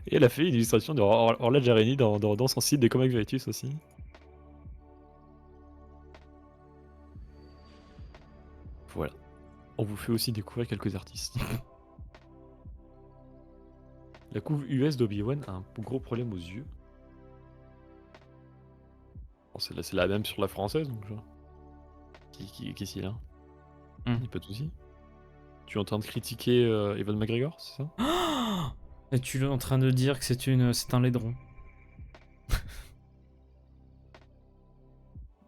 Et elle a fait une illustration de Orla Jarini dans son site des Comic Veritus aussi. Voilà. On vous fait aussi découvrir quelques artistes. La couve US d'Obi-Wan a un gros problème aux yeux. Bon, c'est la même sur la française, donc genre. Qu'est-ce qu'il a Il pas de soucis. Tu es en train de critiquer Evan McGregor, c'est ça? Et tu es en train de dire que c'est un laidron.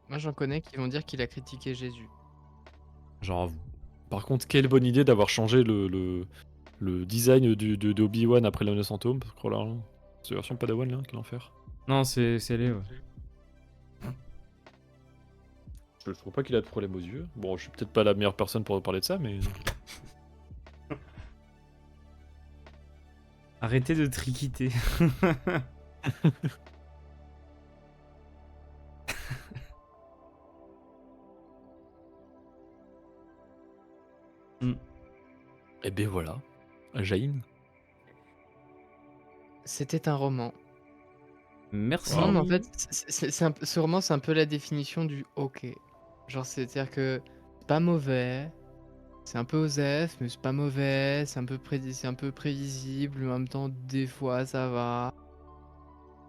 Moi j'en connais qui vont dire qu'il a critiqué Jésus. Genre vous. Par contre, quelle bonne idée d'avoir changé le design de Obi-Wan après l'Homme de Fantôme. Parce que, oh là là, c'est la version Padawan là, quel enfer. Non, c'est les. Ouais. Je trouve pas qu'il a de problème aux yeux. Bon, je suis peut-être pas la meilleure personne pour parler de ça, mais. Arrêtez de triquiter. Et ben voilà. Jain. C'était un roman. Merci. Non, mais en fait, ce roman, c'est un peu la définition du ok. Genre, c'est-à-dire que c'est pas mauvais, c'est un peu osef, mais c'est pas mauvais, c'est un peu prévisible, mais en même temps, des fois, ça va.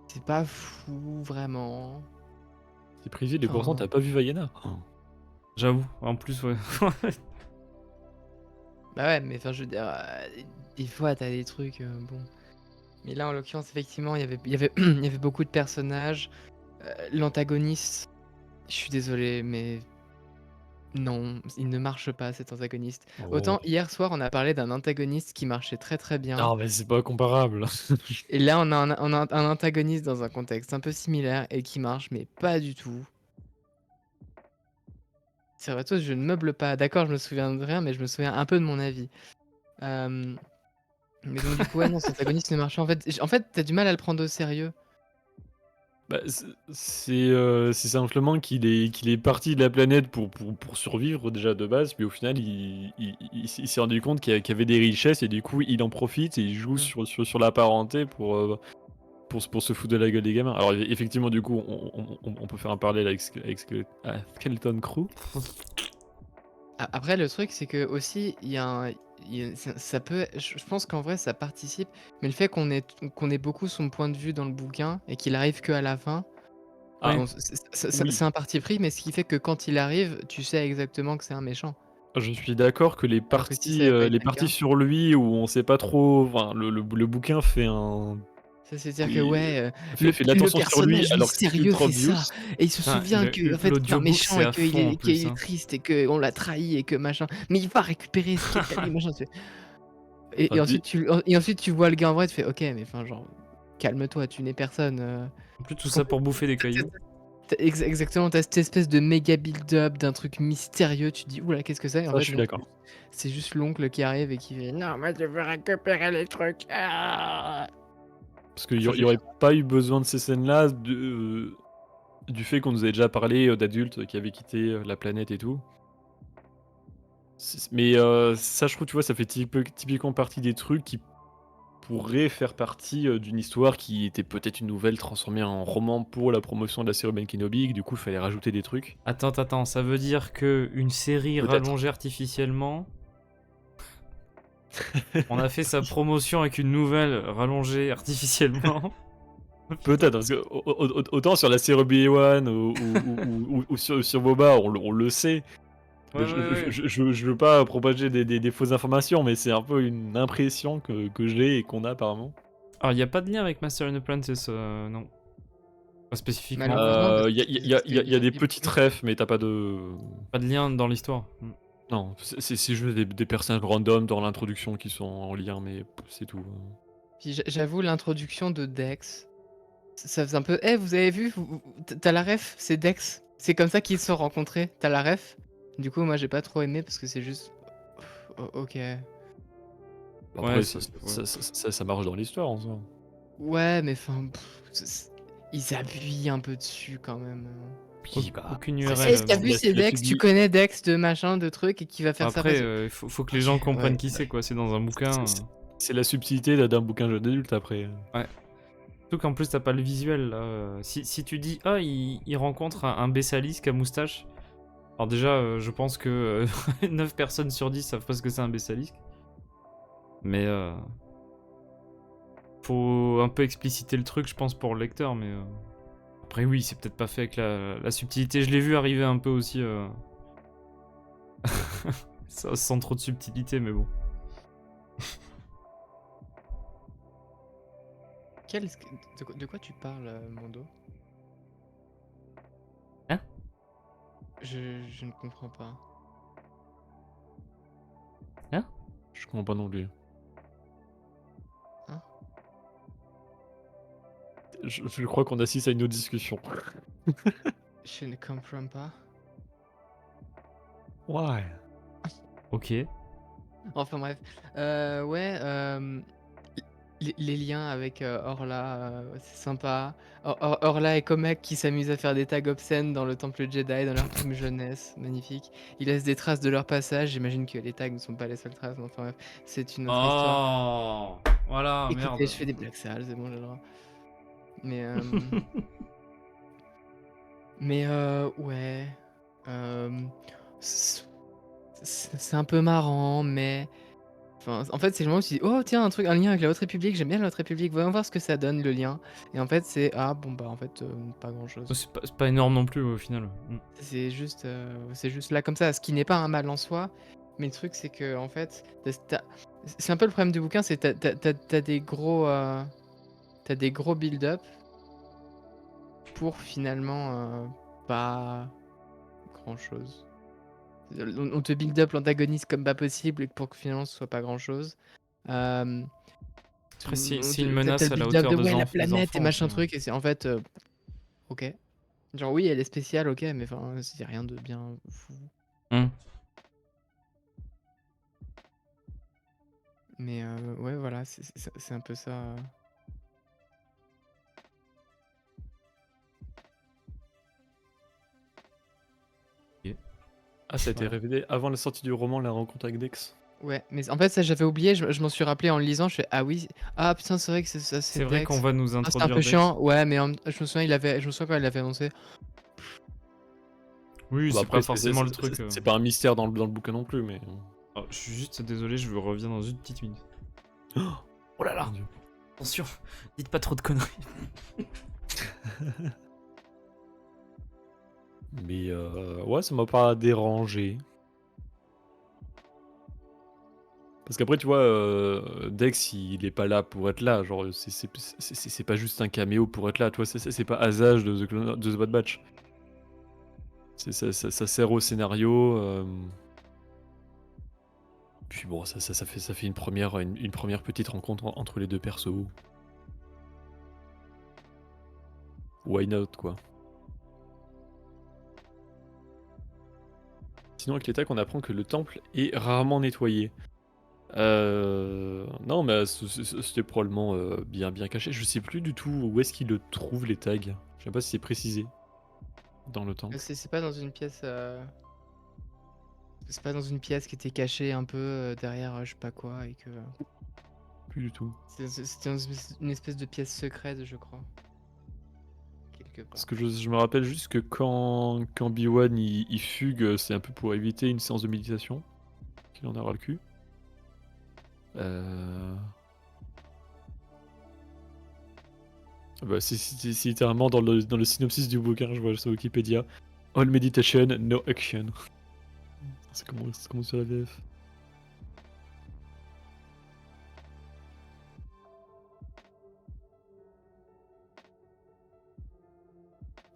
C'est pas fou, vraiment. C'est prévisible et pourtant t'as pas vu Vaiana. J'avoue, en plus, ouais. Bah ouais, mais enfin, je veux dire, des fois, t'as des trucs, bon. Mais là, en l'occurrence, effectivement, il y avait il y avait beaucoup de personnages. L'antagoniste, je suis désolé, mais non, il ne marche pas cet antagoniste. Oh. Autant hier soir, on a parlé d'un antagoniste qui marchait très, très bien Non, mais c'est pas comparable. et là, on a un antagoniste dans un contexte un peu similaire et qui marche, mais pas du tout. C'est vrai, toi, je ne meuble pas. D'accord, je me souviens de rien, mais je me souviens un peu de mon avis. Hem, mais donc du coup, ouais, non, cet antagoniste ne marche pas. En fait, tu du mal à le prendre au sérieux. Bah, c'est simplement qu'il est parti de la planète pour survivre déjà de base, puis au final il s'est rendu compte qu'il y avait des richesses et du coup il en profite et il joue Mmh. sur la parenté pour se foutre de la gueule des gamins. Alors effectivement du coup on peut faire un parallèle avec Skeleton Crew. Après, le truc, c'est que aussi, ça peut, je pense qu'en vrai, ça participe, mais le fait qu'on ait beaucoup son point de vue dans le bouquin et qu'il arrive que à la fin, Ah bon, oui, c'est un parti pris, mais ce qui fait que quand il arrive, tu sais exactement que c'est un méchant. je suis d'accord que Alors que si ça avait pas les été le parties cas, sur lui où on sait pas trop, enfin le bouquin fait un ça c'est-à-dire que oui, ouais, fait de le l'attention sur lui personnage alors que c'est mystérieux ultra fait obvious. ça et il se Putain, souvient que en fait, c'est un l'audiobook, méchant c'est et à qu'il fond en est qu'il plus, est hein. triste et qu'on l'a trahi et que machin, mais il va récupérer ce qui est à lui, machin, tu fais et Enfin, ensuite tu vois le gars en vrai, tu fais: «OK, mais enfin genre, calme-toi, tu n'es personne», En plus, tout parce qu'en ça fait, pour bouffer des tu cailloux. exactement, tu cette espèce de méga build-up d'un truc mystérieux, tu te dis: «Ouh là, qu'est-ce que c'est?» Et en ça je fait suis non, d'accord. c'est juste l'oncle qui arrive et qui fait: «Non, moi je veux récupérer les trucs, ah!» Parce qu'il y Enfin, au je il y veux aurait dire, pas eu besoin de ces scènes-là du fait qu'on nous avait déjà parlé, d'adultes qui avaient quitté, la planète et tout. Mais ça je trouve, tu vois, ça fait typiquement partie des trucs qui pourraient faire partie, d'une histoire qui était peut-être une nouvelle transformée en roman pour la promotion de la série Ben Kenobi, que du coup il fallait rajouter des trucs. Attends, ça veut dire que une série Peut-être. rallongée artificiellement, on a fait sa promotion avec une nouvelle rallongée artificiellement. Peut-être, parce que autant sur la série Obi-Wan ou sur Boba, on le sait. Ouais, ouais, ouais. Je veux pas propager des fausses informations, mais c'est un peu une impression que j'ai et qu'on a apparemment. Alors, il y a pas de lien avec Master and Apprentice, non. Pas spécifiquement. malheureusement parce Il y a qu'il des y a petites refs, mais t'as pas de... Pas de lien dans l'histoire. Non, c'est juste des personnages random dans l'introduction qui sont en lien, mais c'est tout. puis j'avoue l'introduction de Dex, ça faisait un peu: «Eh, vous avez vu, tu la ref? C'est Dex, c'est comme ça qu'ils se sont rencontrés, tu la ref?» Du coup, moi j'ai pas trop aimé parce que c'est juste OK. Ouais, Après, c'est... ouais. ça marche dans l'histoire en soi. Ouais, mais enfin, ils appuient un peu dessus quand même, Oui, bah, Aucune Eh, ce URL. qui Non. abuse, c'est il a Dex, tu subi... connais Dex de machin, de truc et qui va faire ça Après, parce que faut que les OK, gens comprennent ouais, qui c'est, ouais. quoi. C'est dans un bouquin. C'est la subtilité d'un bouquin jeune adulte après. Ouais. Surtout qu'en plus, t'as pas le visuel, là. Si tu dis, ah, il rencontre un Bessalisque à moustache. Alors déjà, je pense que 9 personnes sur 10 savent pas ce que c'est un Bessalisque. Mais faut un peu expliciter le truc, je pense, pour le lecteur. Mais après, oui, c'est peut-être pas fait avec la subtilité. Je l'ai vu arriver un peu aussi, sans trop de subtilité, mais bon. De quoi tu parles, Mondo? Hein? Je ne comprends pas. Je comprends pas non plus. Hein? Je crois qu'on assiste à une autre discussion. Je ne comprends pas. Ouais. Ok. Enfin bref, ouais, les liens avec, Orla, c'est sympa. Orla et Comac qui s'amusent à faire des tags obscènes dans le temple Jedi, dans leur prime jeunesse, magnifique. Ils laissent des traces de leur passage, j'imagine que les tags ne sont pas les seules traces, mais enfin bref, c'est une autre histoire. Oh, voilà, Écoutez, merde. je fais des blagues sales, c'est bon, j'ai le droit. Mais, ouais, c c'est un peu marrant, mais enfin, en fait, c'est le moment où tu dis: «Oh tiens, un lien avec la Haute République, j'aime bien la Haute République, voyons voir ce que ça donne le lien» et en fait, c'est: «Ah bon, bah, en fait, pas grand-chose». C'est pas énorme non plus au final. C'est juste là comme ça, ce qui n'est pas un mal en soi, Mais le truc, c'est que en fait, c'est un peu le problème du bouquin, c'est t'as des gros, t'as des gros build-up pour finalement pas grand-chose. On te build up l'antagoniste comme pas possible et pour que finalement ce soit pas grand-chose. Euh, Après, c'est on c'est une t'as menace le à la build-up hauteur de des ouais la des planète et enfants aussi, machin hein. truc et c'est en fait ok. Genre oui elle est spéciale ok mais enfin c'est rien de bien fou. Hmm. Mais ouais voilà c'est un peu ça. Ah, ça a été Voilà. révélé avant la sortie du roman La rencontre avec Dex. Ouais mais en fait ça j'avais oublié je m'en suis rappelé en le lisant je fais ah oui ah putain c'est vrai que ça C'est c'est vrai qu'on Dex. va nous Ah, c'est un introduire peu Dex. chiant ouais mais je me souviens je me souviens quand il l'avait annoncé. Oui, Bah c'est après, pas forcément le truc. c'est pas un mystère dans le bouquin non plus, mais. Oh, je suis juste désolé, je reviens dans une petite minute. Oh là là, Mon Dieu. attention, dites pas trop de conneries. Mais ouais, ça m'a pas dérangé. Parce qu'après, tu vois, Dex, il est pas là pour être là. Genre, c'est pas juste un caméo pour être là. Tu vois, c'est pas Asajj de The Bad Batch. Ça sert au scénario. Puis bon, ça fait une première petite rencontre entre les deux persos. Why not, quoi. Sinon, avec les tacs, on apprend que le temple est rarement nettoyé. Non, mais c'était probablement bien caché. Je sais plus du tout où est-ce qu'ils le trouvent, les tags. Je sais pas si c'est précisé dans le temple. C'est pas dans une pièce. C'est pas dans une pièce qui était cachée un peu derrière je sais pas quoi et que. Plus du tout. C'était une espèce de pièce secrète, je crois. Quelque Parce part. que je me rappelle juste que quand B1 il fugue, c'est un peu pour éviter une séance de méditation. Qu'il en aura le cul. Bah, c'est littéralement dans le synopsis du bouquin, je vois sur Wikipédia. All meditation, no action. C'est comment sur la VF.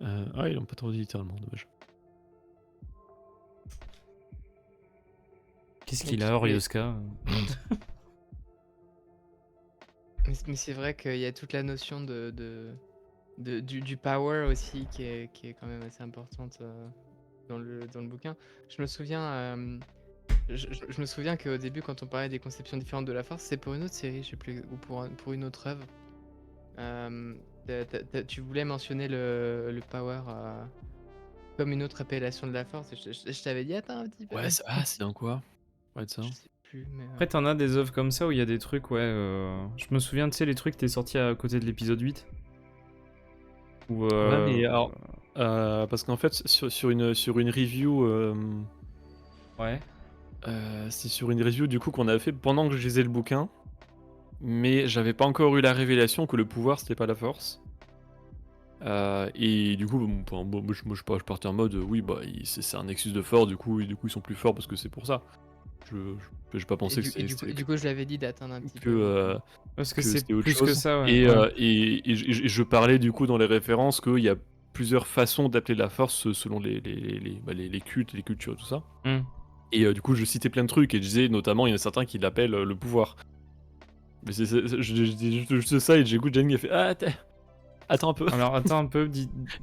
Ah, ils l'ont pas trop dit littéralement, dommage. Qu'est-ce Mais qu'il tu- a, mais- Orioska? Mais c'est vrai qu'il y a toute la notion du power aussi qui est quand même assez importante dans le bouquin. Je me souviens, je me souviens qu'au début, quand on parlait des conceptions différentes de la force, c'est pour une autre série, je sais plus, ou pour une autre œuvre. Tu voulais mentionner le power comme une autre appellation de la force. Et je t'avais dit, attends un petit peu. Ouais, c'est dans quoi? Ouais, de ça. Je sais plus, mais. Après, t'en as des œuvres comme ça où il y a des trucs, ouais. Je me souviens, tu sais, les trucs qui étaient sortis à côté de l'épisode 8. Où, Ouais, mais alors. Parce qu'en fait, sur une review. Ouais. C'est sur une review du coup qu'on a fait pendant que je lisais le bouquin. Mais j'avais pas encore eu la révélation que le pouvoir c'était pas la force. Et du coup, moi, je partais en mode oui, bah c'est un nexus de force, du coup ils sont plus forts parce que c'est pour ça. J'ai pas pensé que Et du coup, je l'avais dit d'attendre un petit que, peu. Parce que que c'est c'était autre plus que chose. ça, ouais. Et, Ouais. je parlais du coup dans les références qu'il y a plusieurs façons d'appeler la force selon les cultes, les cultures, tout ça. Hmm. Et du coup, je citais plein de trucs et je disais notamment, il y en a certains qui l'appellent le pouvoir. Mais je dis juste ça et j'écoute Jenny qui a fait ah, attends un peu. Alors, attends un peu,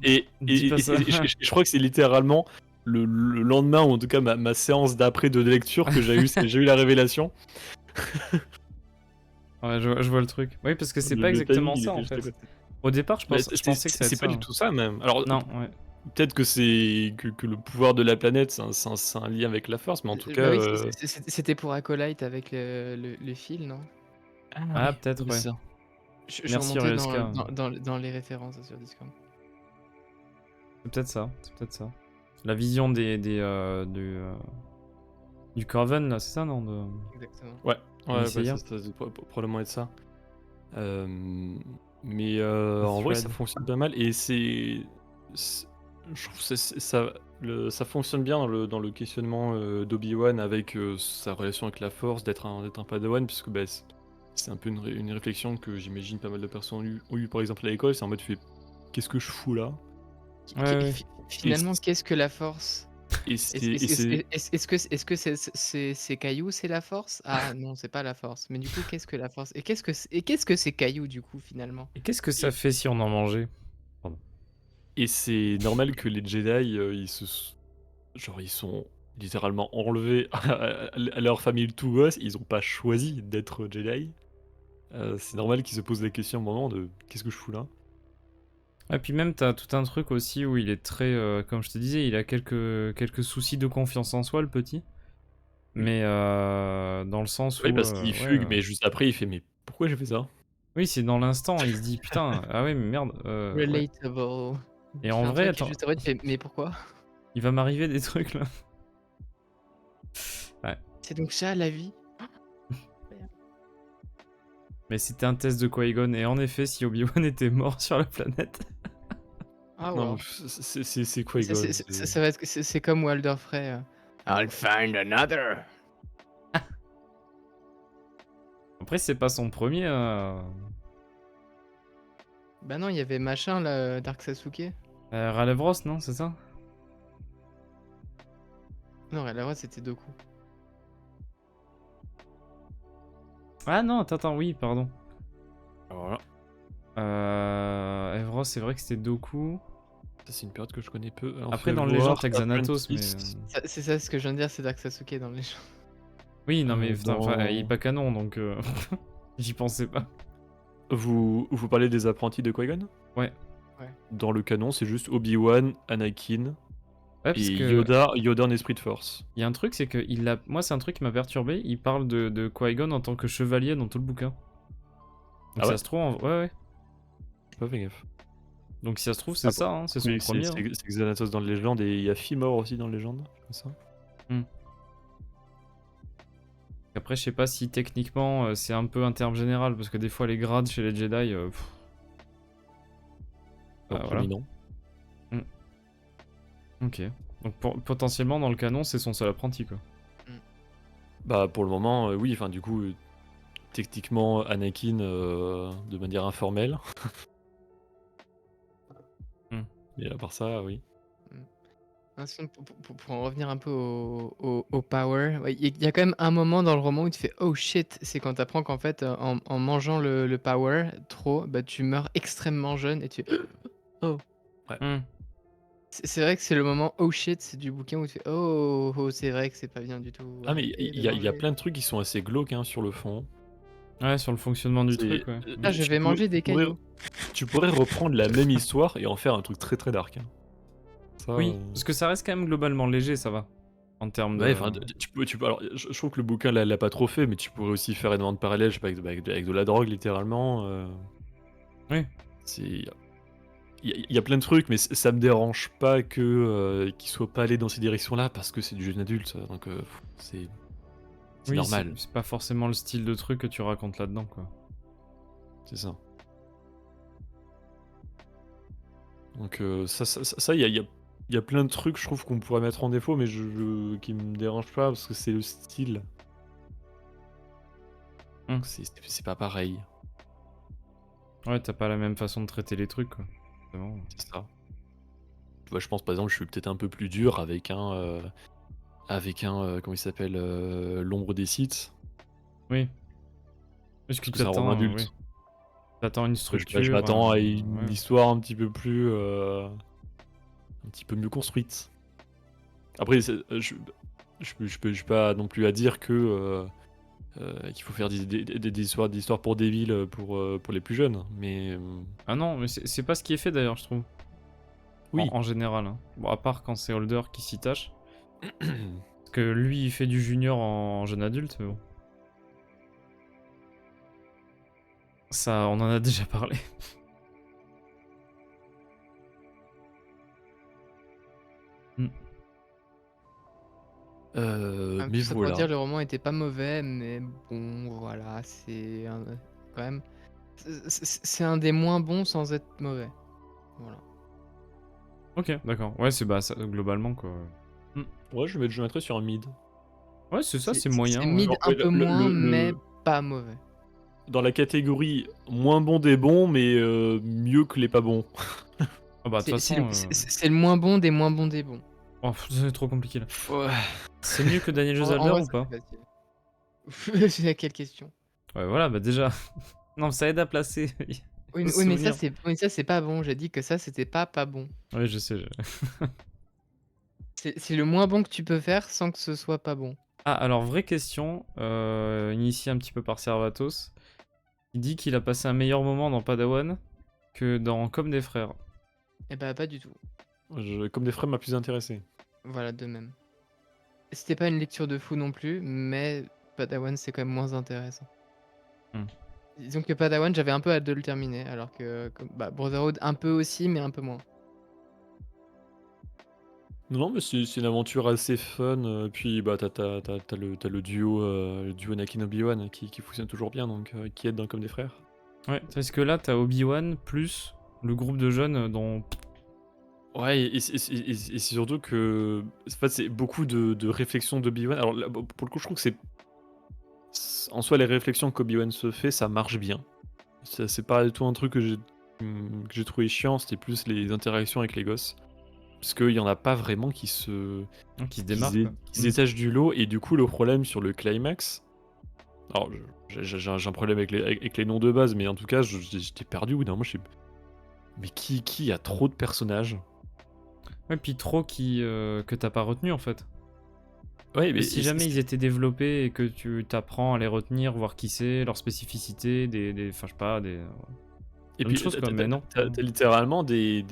Et, dis pas ça. je crois que c'est littéralement le lendemain, ou en tout cas ma séance d'après de lecture, que j'ai eu la révélation. Ouais, je vois le truc. Oui, parce que c'est pas Le timing, exactement il ça, était en juste à fait. côté. Au départ, je Mais pensais que ça allait c'est être pas ça. du tout ça, même. Alors, Non, ouais. peut-être que c'est que le pouvoir de la planète, c'est un lien avec la force, mais en tout cas. Bah oui, c'était pour Acolyte avec le fil, non? Ah, peut-être, oui, ouais. c'est ça. Je suis Merci, remonté Orioska. dans les références sur Discord. C'est peut-être ça, c'est peut-être ça. La vision du Coven, là, c'est ça, non Exactement. Ouais, bah, Messiah. ça doit probablement être ça. Euh, mais The en vrai, ça Thread. fonctionne pas mal et je trouve ça ça fonctionne bien dans le questionnement d'Obi-Wan avec sa relation avec la Force, d'être un Padawan, puisque bah, c'est un peu une réflexion que j'imagine pas mal de personnes ont eu par exemple à l'école. C'est en mode, tu fais qu'est-ce que je fous là? Qui- Ouais, qui- ouais. fi- Et, Finalement, qu'est-ce que la force? et Est-ce c'est. Et est-ce- est-ce- c'est- est-ce- est-ce que ces cailloux, c'est la force? Ah non, c'est pas la force. Mais du coup, qu'est-ce que la force? Et qu'est-ce que ces cailloux, du coup, finalement? Et qu'est-ce que ça et- fait si on en mangeait? Pardon. Et c'est normal que les Jedi, genre, ils sont littéralement enlevés à leur famille tout gosse. Ils ont pas choisi d'être Jedi. C'est normal qu'ils se posent la question à un moment de qu'est-ce que je fous là? Et puis même, t'as tout un truc aussi où il est très, comme je te disais, il a quelques soucis de confiance en soi, le petit. Oui. Mais dans le sens Oui, où, parce qu'il ouais, fugue, mais juste après, il fait mais pourquoi j'ai fait ça? oui, c'est dans l'instant, il se dit putain, ah ouais, mais merde, ouais. Relatable. Et Tu en fais un vrai, truc et attends, juste après, tu fais, mais pourquoi? il va m'arriver des trucs là. Ouais. C'est donc ça, la vie? Mais c'était un test de Qui-Gon, et en effet, si Obi-Wan était mort sur la planète. Ah Non, ouais. mais c'est Qui-Gon, c'est Ça va être, c'est comme Walder Frey. I'll find another. Après, c'est pas son premier. Bah non, il y avait machin là, Dark Sasuke. Ralevros, non, c'est ça? Non, la vrai, c'était Doku. Ah non, attends, oui, pardon. alors là, Evros, c'est vrai que c'était Doku. ça c'est une période que je connais peu. Alors, Après, fais dans le légende, voir t'as Xanatos, mais. Apprentice. C'est ça ce que je viens de dire, c'est Dark Sasuke dans les gens. Oui, non, mais putain, enfin, il est Dans... pas canon, donc. J'y pensais pas. Vous parlez des apprentis de Qui-Gon? Ouais. Dans le canon, c'est juste Obi-Wan, Anakin Ouais, et parce que. Yoda en esprit de force. Il y a un truc, c'est que moi, c'est un truc qui m'a perturbé. Il parle de Qui-Gon en tant que chevalier dans tout le bouquin. Donc Ah ça ouais? se trouve, ouais. J'ai pas fait gaffe. Donc si ça se trouve, c'est Ah, ça, hein, c'est son oui, premier. Hein. c'est Xanatos dans le légende et il y a Fimor aussi dans le légende. C'est ça? Après, je sais pas si techniquement c'est un peu un terme général, parce que des fois les grades chez les Jedi. Dans le voilà. premier, non. Ok. Donc potentiellement dans le canon, c'est son seul apprenti quoi. Bah pour le moment, oui. Enfin du coup, techniquement Anakin de manière informelle. Mais à part ça, oui. Sinon, pour en revenir un peu au power, ouais, il y a quand même un moment dans le roman où tu fais oh shit, c'est quand tu apprends qu'en fait, en mangeant le power trop, bah tu meurs extrêmement jeune et tu oh. C'est vrai que c'est le moment oh shit, c'est du bouquin où tu fais oh, c'est vrai que c'est pas bien du tout. Ah mais arrêtez de il y a manger. plein de trucs qui sont assez glauques hein, sur le fond. Ouais, sur le fonctionnement du C'est- truc, ouais. Ah, je vais manger des cailloux. Tu pourrais reprendre la même histoire et en faire un truc très très dark. Hein. Ça, Oui, parce que ça reste quand même globalement léger, ça va. En termes de. ouais, enfin, alors, je trouve que le bouquin l'a pas trop fait, mais tu pourrais aussi faire énormément de parallèles, je sais pas, avec de la drogue littéralement. Oui. Il y a plein de trucs, mais ça me dérange pas que qu'il soit pas allé dans ces directions-là parce que c'est du jeune adulte, donc c'est Oui, normal, c'est pas forcément le style de truc que tu racontes là-dedans, quoi. c'est ça. Donc ça, il y a plein de trucs, je trouve qu'on pourrait mettre en défaut, mais qui me dérange pas parce que c'est le style. Donc c'est pas pareil, Ouais, t'as pas la même façon de traiter les trucs, quoi. Vraiment. c'est ça. Tu vois, je pense par exemple, je suis peut-être un peu plus dur avec comment il s'appelle, l'ombre des Sith. Oui. Parce que Parce que c'est un roman adulte. oui. T'attends une Je structure. m'attends à une ouais. histoire un petit peu plus, un petit peu mieux construite. Après, je peux pas non plus à dire que qu'il faut faire des histoires pour débiles pour les plus jeunes, mais Ah non, mais c'est pas ce qui est fait d'ailleurs, je trouve. oui. En général. Hein. Bon, à part quand c'est Holder qui s'y tâche. Parce que lui, il fait du junior en jeune adulte, mais bon. Ça, on en a déjà parlé. Mais Ça pour voilà. dire le roman était pas mauvais, mais bon, voilà, quand même, c'est un des moins bons sans être mauvais. Voilà. Ok, d'accord. Ouais, c'est bah, ça, globalement, quoi. Ouais, je mettrais sur un mid. Ouais, c'est ça, c'est C'est moyen, ouais. mid Genre, un ouais, peu moins, mais pas mauvais. dans la catégorie moins bon des bons, mais mieux que les pas bons. Ah bah, de toute C'est le, façon, c'est le moins bon des bons. oh, c'est trop compliqué là. Ouais. C'est mieux que Daniel En Josalder vrai, ou ça pas? c'est facile. C'est quelle question? Ouais, voilà, bah déjà. Non, ça aide à placer. Il Oui, faut se oui, mais souvenir. ça c'est pas bon. J'ai dit que ça c'était pas bon. Oui, je sais. C'est le moins bon que tu peux faire sans que ce soit pas bon. Ah, alors, vraie question, initiée un petit peu par Servatos. Il dit qu'il a passé un meilleur moment dans Padawan que dans Comme des frères. Eh bah pas du tout. Comme des frères m'a plus intéressé. Voilà, de même. C'était pas une lecture de fou non plus, mais Padawan c'est quand même moins intéressant. Hmm. Disons que Padawan j'avais un peu hâte de le terminer, alors que Brotherhood un peu aussi, mais un peu moins. Non, mais c'est une aventure assez fun. Puis bah t'as le duo Anakin Obi-Wan qui fonctionne toujours bien, donc qui aide dans Comme des frères. Ouais, parce que là, t'as Obi-Wan plus le groupe de jeunes dont... Ouais, et c'est surtout que en fait, c'est beaucoup de réflexions d'Obi-Wan. Alors là, pour le coup, je trouve que en soi les réflexions qu'Obi-Wan se fait, ça marche bien. C'est pas du tout un truc que j'ai trouvé chiant, c'était plus les interactions avec les gosses. Parce qu'il y en a pas vraiment qui se qui démarquent, quoi. qui se détachent du lot, et du coup, le problème sur le climax. Alors, j'ai un problème avec les noms de base, mais en tout cas, j'étais perdu au bout d'un moment. Mais qui a trop de personnages? Ouais, puis trop que t'as pas retenu en fait. Ouais, Et mais si jamais ils étaient développés et que tu t'apprends à les retenir, voir qui c'est, leurs spécificités, enfin je sais pas, des... et plein de puis choses quoi, mais non. t'as littéralement des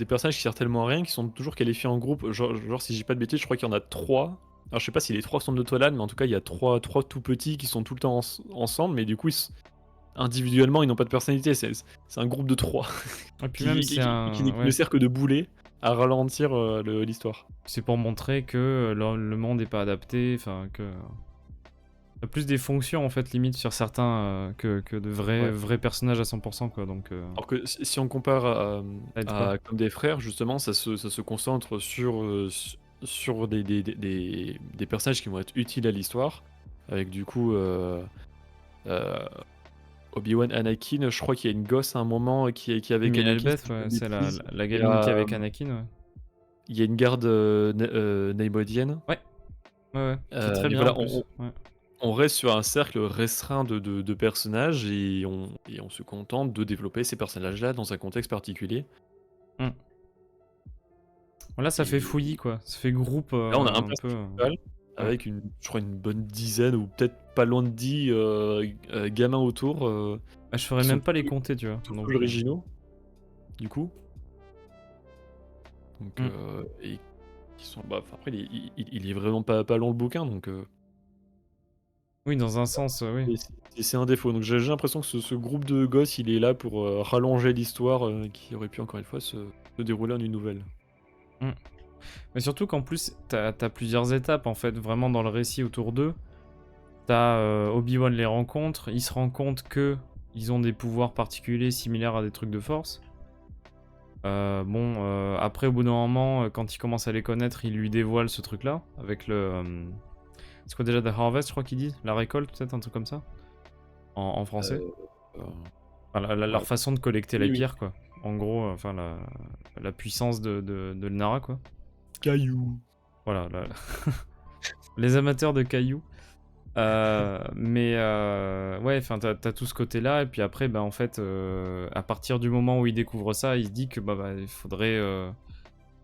personnages qui servent tellement à rien, qui sont toujours qualifiés en groupe. Genre, si j'ai pas de bêtises, je crois qu'il y en a trois. Alors, je sais pas si les trois sont de Tolan, mais en tout cas, il y a trois tout petits qui sont tout le temps ensemble, mais du coup, individuellement, ils n'ont pas de personnalité. C'est un groupe de trois Et puis même qui, c'est qui un... ne Ouais, sert que de boulet à ralentir l'histoire. c'est pour montrer que le monde est pas adapté, enfin que... Il y a plus des fonctions en fait limite sur certains que de Ouais. vrais personnages à 100% quoi, donc Alors que si on compare ça aide pas. à Comme des frères, justement, ça se concentre sur des personnages qui vont être utiles à l'histoire. Avec du coup euh, Obi-Wan, Anakin. Je crois qu'il y a une gosse à un moment qui est avec Mais Anakin, si Elbeth, je dis pas ouais, de c'est bêtises. la Il y gamine qui est a, avec Anakin, ouais. il y a une garde naïmodienne. Ouais, ouais, ouais, qui est très Mais bien en voilà, plus. Ouais. on reste sur un cercle restreint de personnages, et on se contente de développer ces personnages-là dans un contexte particulier. Là ça fait Et fouillis quoi, ça fait groupe là, on a un un peu... personnage principal ouais. avec je crois une bonne dizaine ou peut-être pas loin de 10 gamins autour, Ah, je ferais qui sont même pas les compter, tu vois. tous Donc, originaux, du coup. Donc, mm. et qui sont. Bah, enfin, après, il est vraiment pas long le bouquin, donc Oui, dans un sens, oui. c'est un défaut. Donc, j'ai l'impression que ce groupe de gosses, il est là pour rallonger l'histoire qui aurait pu, encore une fois, se dérouler en une nouvelle. Mm. Mais surtout qu'en plus, t'as plusieurs étapes en fait, vraiment dans le récit autour d'eux. T'as Obi-Wan les rencontre, il se rend compte que ils ont des pouvoirs particuliers similaires à des trucs de force. Après, au bout d'un moment, quand il commence à les connaître, il lui dévoile ce truc-là, avec le... c'est quoi déjà, The Harvest, je crois qu'ils disent? La récolte, peut-être, un truc comme ça? En français. Euh, Enfin, leur ouais. façon de collecter Oui, les oui. pierres, quoi. En gros, enfin, la puissance de Nara, quoi. Caillou. Voilà, les amateurs de cailloux. Ouais, enfin, t'as tout ce côté-là, et puis après, bah, en fait, à partir du moment où il découvre ça, il se dit que bah, il faudrait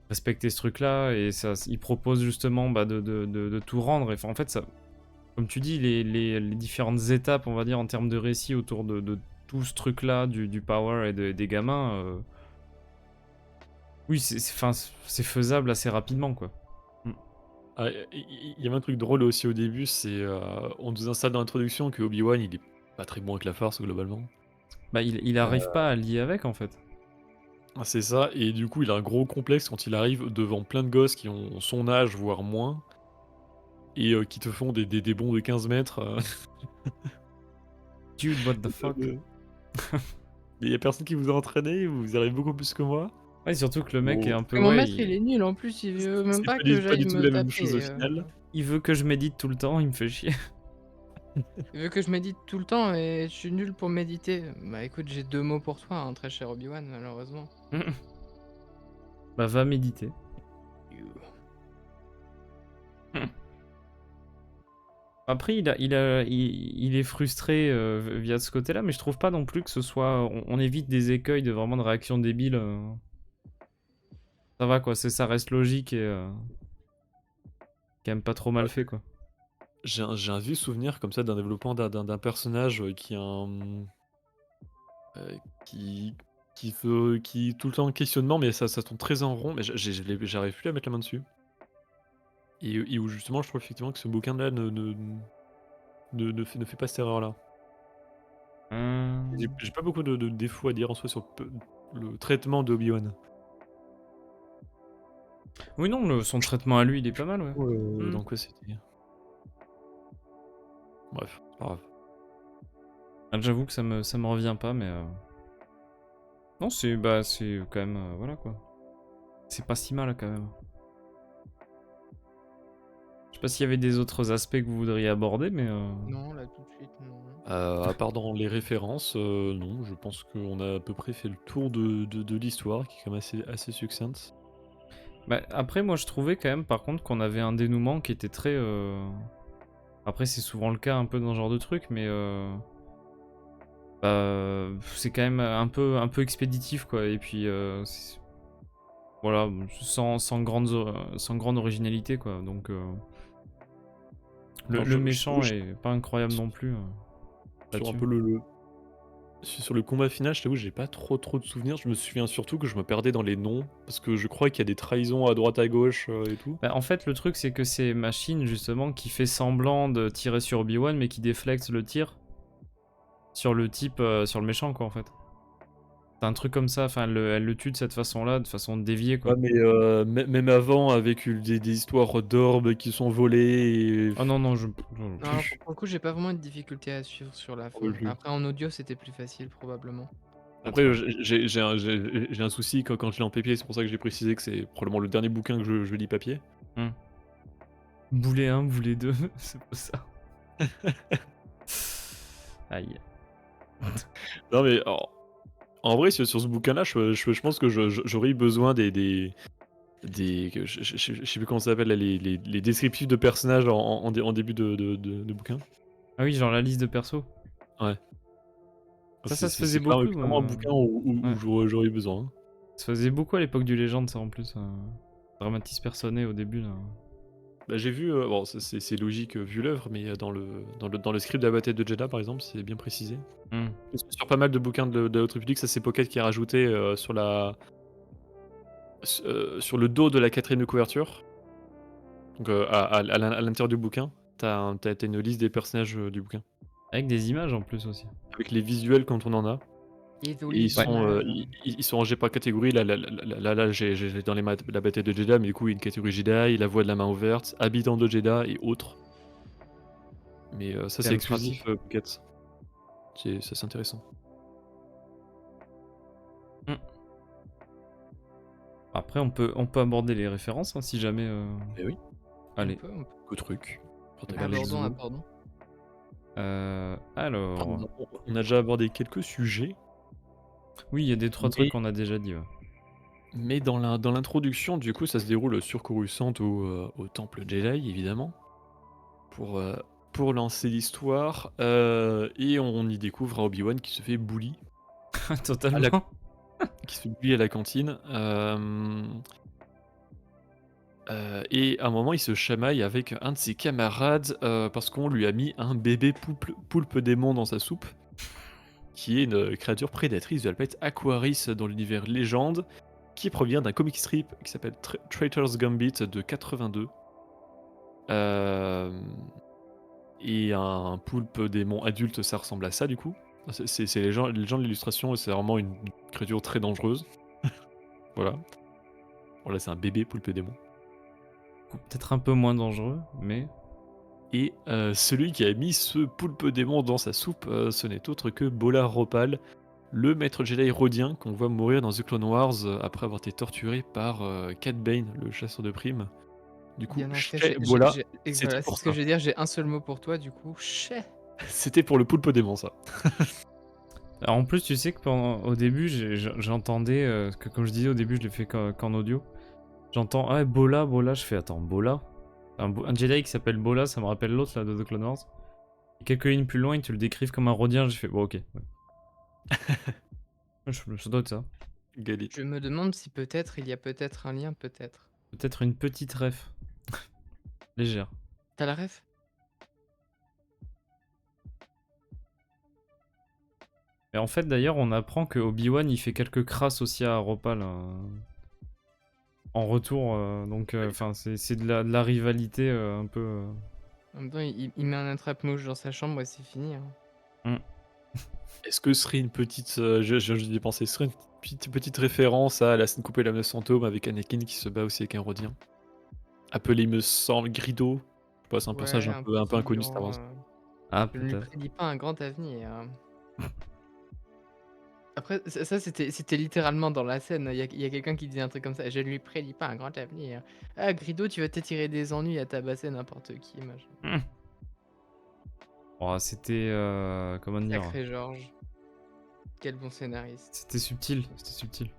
respecter ce truc-là, et ça, il propose justement bah, de tout rendre. Et, enfin, en fait, ça, comme tu dis, les différentes étapes, on va dire, en termes de récit autour de tout ce truc-là, du power et des gamins, oui, c'est faisable assez rapidement, quoi. Ah, il y avait un truc drôle aussi au début, c'est on nous installe dans l'introduction que Obi-Wan, il est pas très bon avec la force globalement. Bah, il arrive pas à lier avec, en fait. Ah, c'est ça, et du coup il a un gros complexe quand il arrive devant plein de gosses qui ont son âge, voire moins, et qui te font des bonds de 15 mètres. Dude, what the fuck? Mais il y a personne qui vous a entraîné, vous arrivez beaucoup plus que moi. Ouais, surtout que le mec est Bon, un peu Et mon ouais, maître, il est nul en plus, il veut même c'est pas que pas j'aille du tout me la même chose au taper. final. il veut que je médite tout le temps, il me fait chier. Il veut que je médite tout le temps et je suis nul pour méditer. Bah écoute, j'ai 2 mots pour toi, hein, très cher Obi-Wan, malheureusement. Bah va méditer. Après, il est frustré via ce côté-là, mais je trouve pas non plus que ce soit. On évite des écueils de vraiment de réactions débiles. Ça va quoi, ça reste logique et quand même pas trop mal fait quoi. J'ai un vieux souvenir comme ça d'un développement d'un personnage qui a qui qui tout le temps en questionnement, mais ça tourne très en rond, mais j'arrive plus à mettre la main dessus. Et où justement, je trouve effectivement que ce bouquin-là ne fait pas cette erreur-là. J'ai pas beaucoup de défauts à dire en soi sur le traitement d'Obi-Wan. Oui non, son traitement à lui, il est pas mal ouais. Dans quoi c'était? Bref, c'est pas grave. Ah, j'avoue que ça me revient pas, mais non c'est quand même voilà quoi. C'est pas si mal quand même. Je sais pas s'il y avait des autres aspects que vous voudriez aborder, mais Non, là tout de suite, non. À part dans les références, non, je pense qu'on a à peu près fait le tour de l'histoire qui est quand même assez succincte. bah, après moi je trouvais quand même par contre qu'on avait un dénouement qui était très. Après c'est souvent le cas un peu dans ce genre de truc, mais c'est quand même un peu expéditif quoi. Et puis voilà, sans grande originalité quoi. Donc Alors le je t'avoue, méchant est pas incroyable non plus sur un là-dessus. peu sur le combat final, je t'avoue, j'ai pas trop de souvenirs. Je me souviens surtout que je me perdais dans les noms, parce que je crois qu'il y a des trahisons à droite à gauche, et tout. Bah, en fait, le truc, c'est que c'est Machine, justement, qui fait semblant de tirer sur Obi-Wan, mais qui déflecte le tir sur le type, sur le méchant, quoi, en fait. C'est un truc comme ça, enfin, elle le tue de cette façon-là, de façon déviée, quoi. Ouais, mais même avant, avec des histoires d'orbes qui sont volés Ah non, non, Non, alors, pour le coup, j'ai pas vraiment de difficulté à suivre sur la fin. Après, en audio, c'était plus facile, probablement. Après, j'ai un souci quand je lis en papier, c'est pour ça que j'ai précisé que c'est probablement le dernier bouquin que je lis papier. Boulet 1, boulet 2, c'est pas ça. Aïe. Non mais en vrai, sur ce bouquin-là, je pense que j'aurais eu besoin je sais plus comment ça s'appelle, là, les descriptifs de personnages en début de bouquin. Ah oui, genre la liste de perso. Ouais. Ça se faisait beaucoup. Clairement un bouquin où Ouais. j'aurais eu besoin. Hein. Ça se faisait beaucoup à l'époque du Légende, ça, en plus. Dramatis personae au début, là. Bah, j'ai vu, bon, c'est logique vu l'œuvre, mais dans le script de la bataille de Jeddah, par exemple, c'est bien précisé. Hmm. Parce que sur pas mal de bouquins de l'autre République, ça c'est Pocket qui a rajouté sur sur le dos de la quatrième de couverture. Donc à l'intérieur du bouquin, t'as une liste des personnages du bouquin. Avec des images, en plus, aussi. Avec les visuels quand on en a. Et Et ils sont rangés par catégorie. Là, j'ai dans la bataille de Jeddah, mais du coup, il y a une catégorie Jedi, la voie de la main ouverte, habitants de Jeddah et autres. Mais ça, c'est même exclusif Pocket. Ça, c'est intéressant. Après, on peut aborder les références, hein, si jamais... Eh oui, Allez. on peut. que truc. Abordons, abordons. Alors... On a déjà abordé quelques sujets, Oui, il y a des 3 trucs qu'on a déjà dit, ouais. mais dans l'introduction, du coup, ça se déroule sur Coruscant au temple Jedi, évidemment, pour lancer l'histoire, et on y découvre un Obi-Wan qui se fait bully. Totalement. Qui se fait bully à la cantine. Et à un moment, il se chamaille avec un de ses camarades parce qu'on lui a mis un bébé poulpe démon dans sa soupe, qui est une créature prédatrice de la planète Aquaris dans l'univers légende, qui provient d'un comic strip qui s'appelle Traitor's Gambit de 82. Et un poulpe démon adulte, ça ressemble à ça du coup. C'est les gens de l'illustration, c'est vraiment une créature très dangereuse. Voilà. Bon là c'est un bébé poulpe démon. Peut-être un peu moins dangereux, mais... Et celui qui a mis ce poulpe démon dans sa soupe, ce n'est autre que Bola Ropal, le maître Jedi rhodien qu'on voit mourir dans The Clone Wars après avoir été torturé par Cad Bane, le chasseur de primes. Du coup, Bien en fait, Chez Bola, et c'était voilà, c'est pour ce que ça. je veux dire, j'ai un seul mot pour toi, du coup, chais. C'était pour le poulpe démon, ça. Alors, en plus, tu sais que au début, j'entendais, que comme je disais au début, je l'ai fait qu'en audio. J'entends, ah, Bola, Bola, je fais, attends, Bola? Un Jedi qui s'appelle Bola, ça me rappelle l'autre là de The Clone Wars. Et quelques lignes plus loin, ils te le décrivent comme un Rhodien, j'ai fait, bon, ok. Ouais. Ça doit être ça. Get it. Je me demande si peut-être il y a peut-être un lien, peut-être. Peut-être une petite ref. Légère. T'as la ref? Et en fait, d'ailleurs, on apprend que Obi-Wan il fait quelques crasses aussi à Ropal en retour. Donc, enfin, c'est de la rivalité un peu. En même temps, il met un attrape-mouche dans sa chambre et c'est fini. Hein. Hmm. Est-ce que ce serait une petite. Je d'y penser. Ce serait une petite référence à la scène coupée de la menace fantôme avec Anakin qui se bat aussi avec un Rhodien. Appelé, il me semble, Grido. Je sais pas, c'est un personnage Ouais, un peu petit inconnu Star blanc. Wars. Ah, Je ne lui peut-être. prédis pas un grand avenir. Après, ça c'était littéralement dans la scène. Il y a quelqu'un qui dit un truc comme ça. Je ne lui prédis pas un grand avenir. Ah, Grido, tu vas t'étirer des ennuis à tabasser n'importe qui. Machin. Hmm. Oh, c'était. Comment dire? Sacré Georges. Quel bon scénariste. C'était subtil. C'était subtil.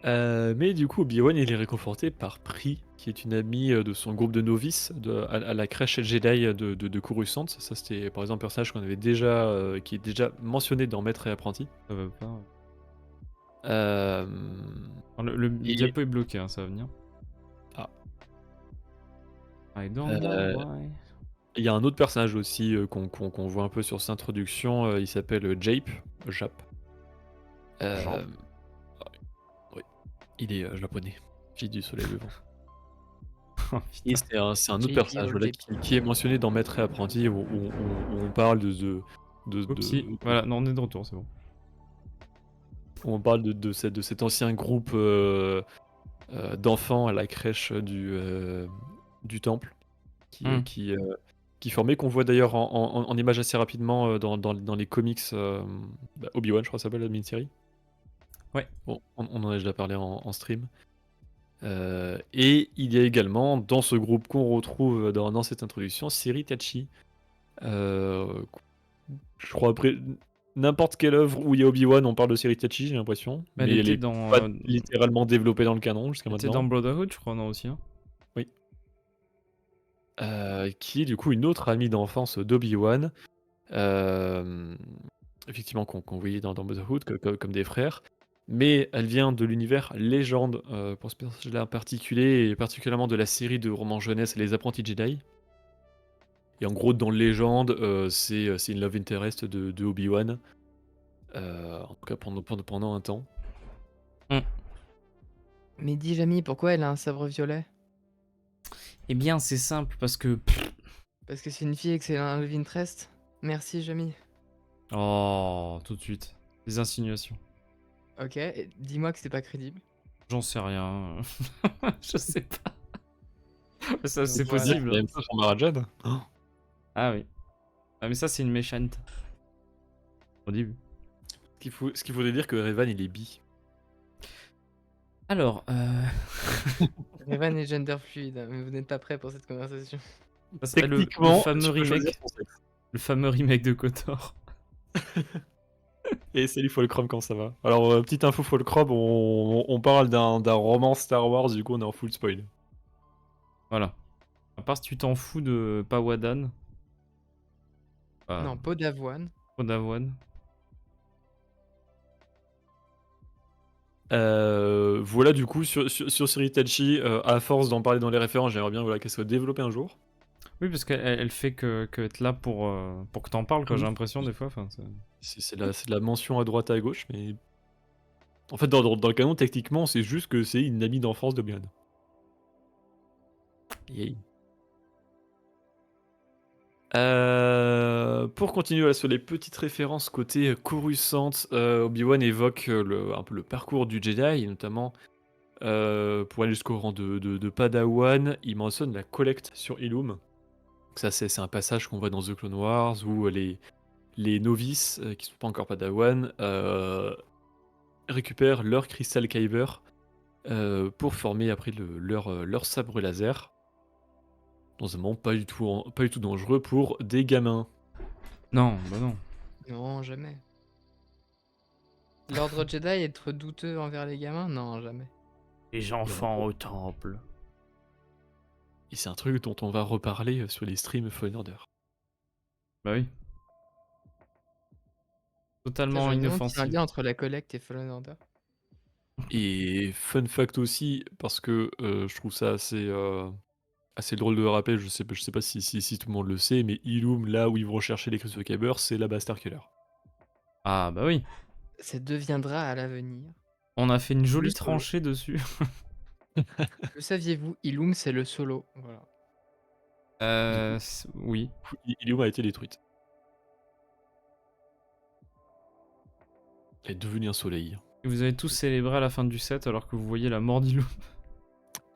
Mais du coup, Obi-Wan il est réconforté par Pri, qui est une amie de son groupe de novices à la crèche Jedi de Coruscant. Ça, c'était par exemple un personnage qu'on avait déjà, qui est déjà mentionné dans Maître et Apprenti. Ça va pas. Euh, Alors, le Et- diapo est bloqué, hein, ça va venir. Ah. I don't know Euh, why. Il y a un autre personnage aussi qu'on voit un peu sur cette introduction. Il s'appelle Jape. Jap. Jean. Oui, il est japonais. Fille du soleil levant. Oh, Et putain. c'est un autre JP personnage or voilà, JP. qui est mentionné dans Maître et Apprenti où on parle Oupsie. Voilà, non, on est de retour, c'est bon. où on parle de cet ancien groupe d'enfants à la crèche du temple qui, Hmm. qui formait, qu'on voit d'ailleurs en image assez rapidement dans les comics Obi-Wan, je crois que ça s'appelle la mini-série. Ouais. Bon, on en a déjà parlé en stream. Et il y a également dans ce groupe qu'on retrouve dans cette introduction Siri Tachi. Je crois après n'importe quelle œuvre où il y a Obi-Wan, on parle de Siri Tachi, j'ai l'impression. Elle Mais elle était est dans. pas littéralement développée dans le canon jusqu'à Elle était dans maintenant. Brotherhood, je crois, non, aussi. Hein. Oui. Qui est du coup une autre amie d'enfance d'Obi-Wan. Effectivement, qu'on voyait dans Brotherhood comme des frères. Mais elle vient de l'univers Légende, pour ce personnage-là en particulier, et particulièrement de la série de romans jeunesse Les Apprentis Jedi. Et en gros, dans Légende, c'est une love interest de Obi-Wan. En tout cas, pendant un temps. Mais dis, Jamie, pourquoi elle a un sabre violet? Eh bien, c'est simple, parce que. Parce que c'est une fille et que c'est un love interest? Merci, Jamie. Oh, tout de suite. Des insinuations. Ok, et dis-moi que c'est pas crédible. J'en sais rien. Je sais pas. Ça, c'est Voilà. possible. Il y a même pas sur Marajad. Ah oui. Ah, mais ça, c'est une méchante. Au début. Ce qu'il faudrait dire que Revan il est bi. Alors, Revan est gender fluide, hein, mais vous n'êtes pas prêts pour cette conversation. ça serait Techniquement, fameux tu peux choisir remake. son sexe. Le fameux remake de KOTOR. Et salut Folcrom, quand ça va? Alors, petite info Folcrom, on parle d'un roman Star Wars, du coup on est en full spoil. Voilà. À part si tu t'en fous de Pawadan. Non, pot d'avoine. Podavoine. Voilà, du coup, sur Siri Tachi, à force d'en parler dans les références, j'aimerais bien voilà, qu'elle soit développée un jour. Oui, parce qu'elle fait que être là pour que t'en parles, quoi. Oui. J'ai l'impression des fois. Enfin, C'est de la mention à droite à gauche, mais. En fait, dans le canon, techniquement, c'est juste que c'est une amie d'enfance de Obi-Wan. Yay. Pour continuer voilà, sur les petites références côté Coruscant, Obi-Wan évoque un peu le parcours du Jedi, et notamment pour aller jusqu'au rang de Padawan, il mentionne la collecte sur Illum. Donc ça, c'est un passage qu'on voit dans The Clone Wars où les novices qui sont pas encore Padawan récupèrent leur Crystal Kyber pour former après leur sabre laser dans un monde pas du tout dangereux pour des gamins. Non, bah non. Non, jamais. L'ordre Jedi être douteux envers les gamins? Non, jamais. Les enfants au temple. Et c'est un truc dont on va reparler sur les streams Fallen Order. Bah oui. Totalement Il y a un inoffensif. lien entre la collecte et Fallen Order. Et fun fact aussi, parce que je trouve ça assez drôle de le rappeler, je sais pas si tout le monde le sait, mais Illum, là où ils vont chercher les Crystal Kyber, c'est la Star Killer. Ah bah oui. Ça deviendra à l'avenir. On a fait une jolie Le solo. tranchée dessus. Le saviez-vous, Illum, c'est le solo. Voilà. Oui. Illum a été détruite. Elle est devenue un soleil. Et vous avez tous célébré à la fin du set alors que vous voyez la mort d'Ilum.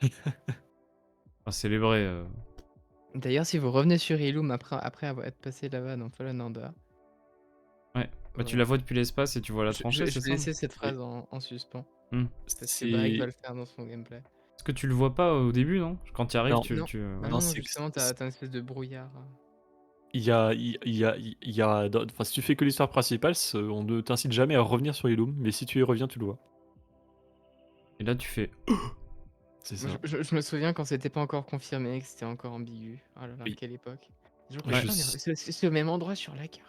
Enfin, célébrer. D'ailleurs, si vous revenez sur Illum après avoir être passé là-bas dans Fallen Order, Bah, tu la vois depuis l'espace et tu vois la je tranchée, c'est vais ça? laisser cette phrase en suspens. Hmm. Parce que Barrick va le faire dans son gameplay. Parce que tu le vois pas au début, non? Quand tu arrives, Non. tu. Non. tu Ah ouais. non, c'est- justement, t'as une espèce de brouillard. Il y a, enfin, si tu fais que l'histoire principale, on ne t'incite jamais à revenir sur Illum, mais si tu y reviens, tu le vois. Et là, tu fais. C'est ça. Moi, je me souviens quand c'était pas encore confirmé, que c'était encore ambigu. Oh là là, Oui. quelle époque. Genre, Ouais, putain, je mais c'est le même endroit sur la carte.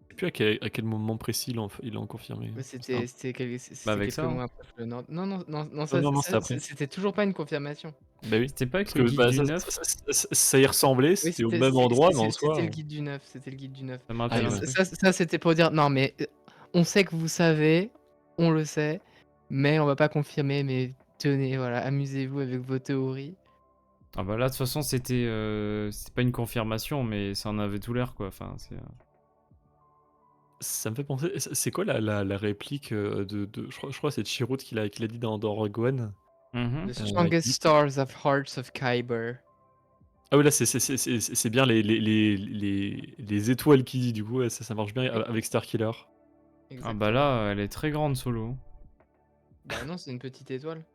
sais plus à quel moment précis il l'a confirmé. Mais C'était c'était Bah, avec quelques ça, hein. mois après Fallen Order. Non, non, c'est après. c'était toujours pas une confirmation. Bah oui. C'était pas avec Parce le que guide bah, du 9? ça y ressemblait, Oui, c'était au même endroit, mais en soi. c'était le guide du 9. C'était le guide du 9. Ça me rappelle Ah, un ouais. truc. Ça, c'était pour dire non, mais on sait que vous savez, on le sait, mais on va pas confirmer. Mais tenez, voilà, amusez-vous avec vos théories. Ah bah là, de toute façon, c'était pas une confirmation, mais ça en avait tout l'air, quoi. Enfin, c'est. Ça me fait penser. C'est quoi la réplique je crois que c'est Chirrut qui l'a dit dans Rogue One. Mhm. The strongest stars of Hearts of Kyber. Ah oui, là, c'est bien les étoiles qui dit, du coup, ouais, ça marche bien avec Starkiller. Ah bah là, elle est très grande, Solo. Bah non, c'est une petite étoile.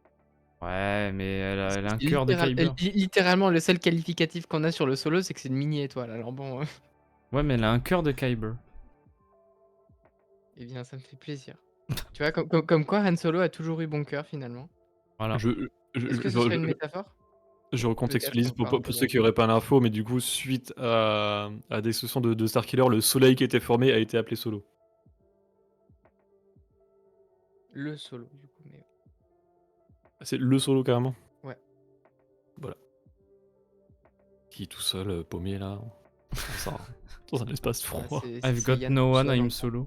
Ouais, mais elle a un C'est cœur de Kyber. littéralement, le seul qualificatif qu'on a sur le solo, c'est que c'est une mini-étoile. Alors bon, Ouais, mais elle a un cœur de Kyber. eh bien, ça me fait plaisir. Tu vois, comme quoi Han Solo a toujours eu bon cœur, finalement. Voilà. Est-ce que ce serait une métaphore? Je recontextualise Peut-être, pour ceux qui n'auraient pas l'info, mais du coup, suite à la destruction de Starkiller, le soleil qui était formé a été appelé Solo. Le solo, du coup. Mais... C'est le Solo carrément. Ouais. Voilà. Qui est tout seul, paumé là, dans un espace froid. I've got Yann no tout one, seul, I'm en solo.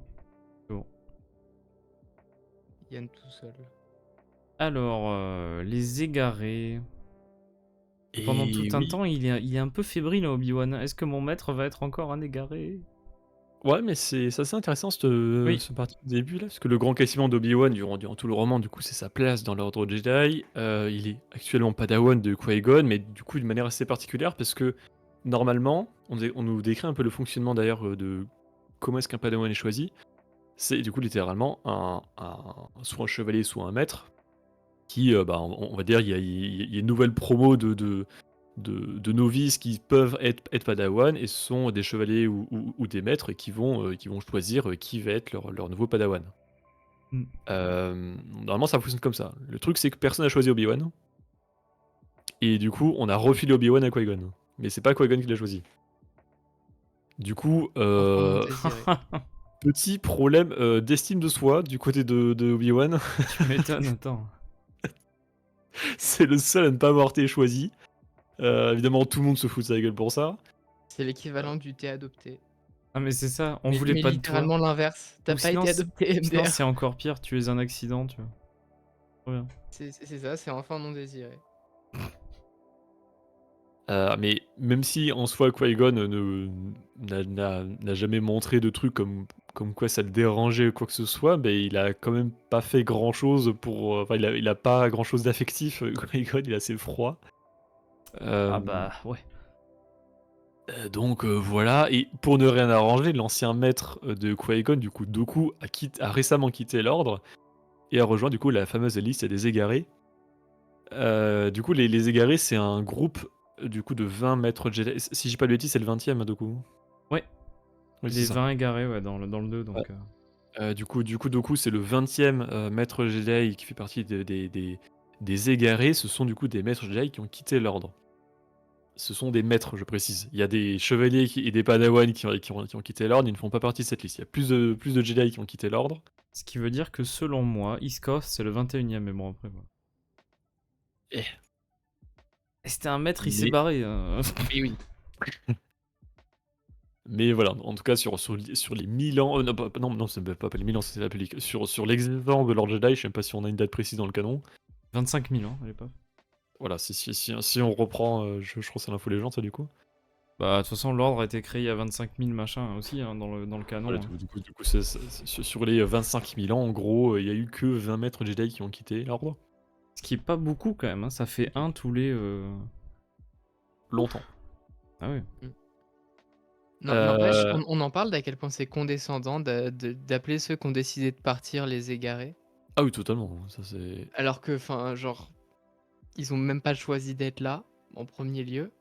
Yann tout seul. Alors, les égarés. Pendant tout un temps, il est un peu fébrile, Obi-Wan. Est-ce que mon maître va être encore un égaré? Ouais, mais c'est assez intéressant Oui. ce parti du début là, parce que le grand questionnement d'Obi-Wan durant tout le roman, du coup, c'est sa place dans l'ordre Jedi. Il est actuellement Padawan de Qui-Gon, mais du coup, d'une manière assez particulière, parce que normalement, on nous décrit un peu le fonctionnement d'ailleurs de comment est-ce qu'un Padawan est choisi. C'est du coup littéralement soit un chevalier, soit un maître, qui, on va dire, il y a une nouvelle promo de novices qui peuvent être Padawan, et ce sont des chevaliers ou des maîtres qui vont choisir qui va être leur nouveau Padawan. Mm. Normalement, ça fonctionne comme ça. Le truc, c'est que personne n'a choisi Obi-Wan. Et du coup, on a refilé Obi-Wan à Qui-Gon. Mais c'est pas Qui-Gon qui l'a choisi. Du coup, Enfant non désiré. petit problème d'estime de soi du côté de Obi-Wan. Tu m'étonnes, attends. C'est le seul à ne pas avoir été choisi. Évidemment, tout le monde se fout de sa gueule pour ça. C'est l'équivalent du t'es adopté. Ah, mais c'est ça, on Mais- voulait mais pas de toi. littéralement l'inverse. T'as Ou pas sinon, été adopté, Sinon, MDR. c'est encore pire, tu es un accident, tu vois. Trop bien. C'est ça, c'est enfant non désiré. Mais même si en soi Qui-Gon n'a jamais montré de trucs comme quoi ça le dérangeait ou quoi que ce soit, mais il a quand même pas fait grand chose pour. Enfin, il a pas grand chose d'affectif. Qui-Gon, il est assez froid. Ah bah, ouais. Donc voilà, et pour ne rien arranger, l'ancien maître de Qui-Gon, du coup Dooku, a récemment quitté l'ordre et a rejoint du coup la fameuse liste des égarés. Du coup, les égarés, c'est un groupe du coup de 20 maîtres Jedi. Si j'ai pas de bêtises, c'est le 20e, Dooku. Ouais, Oui, c'est les ça. 20 égarés, ouais, dans le 2, Ouais. donc... Du coup, Dooku, c'est le 20e maître Jedi qui fait partie des égarés. Ce sont du coup des maîtres Jedi qui ont quitté l'ordre. Ce sont des maîtres, je précise. Il y a des chevaliers et des padawans qui ont quitté l'ordre, ils ne font pas partie de cette liste. Il y a plus de Jedi qui ont quitté l'ordre. Ce qui veut dire que selon moi, Iskoth, c'est le 21e, mais bon, après, voilà. Eh, Et c'était un maître, il s'est mais, barré. mais oui. Mais voilà, en tout cas, sur les 1000 ans. Non, non, c'est pas les 1000 ans, c'est la République. Sur l'existence de l'ordre Jedi, je ne sais même pas si on a une date précise dans le canon. 25 000 ans à l'époque. Voilà, si on reprend, je crois que c'est l'info légende, ça, du coup. Bah, de toute façon, l'ordre a été créé il y a 25 000 machin aussi, hein, dans le canon. Voilà, Hein. du coup, sur les 25 000 ans, en gros, il y a eu que 20 maîtres Jedi qui ont quitté l'ordre. Ce qui est pas beaucoup quand même, hein. Ça fait un tous les... Longtemps. Ah ouais. Non, n'empêche, Euh, on en parle d'à quel point c'est condescendant d'appeler ceux qui ont décidé de partir les égarés. Ah oui, totalement. Ça, c'est. Alors que, enfin, genre, ils ont même pas choisi d'être là, en premier lieu.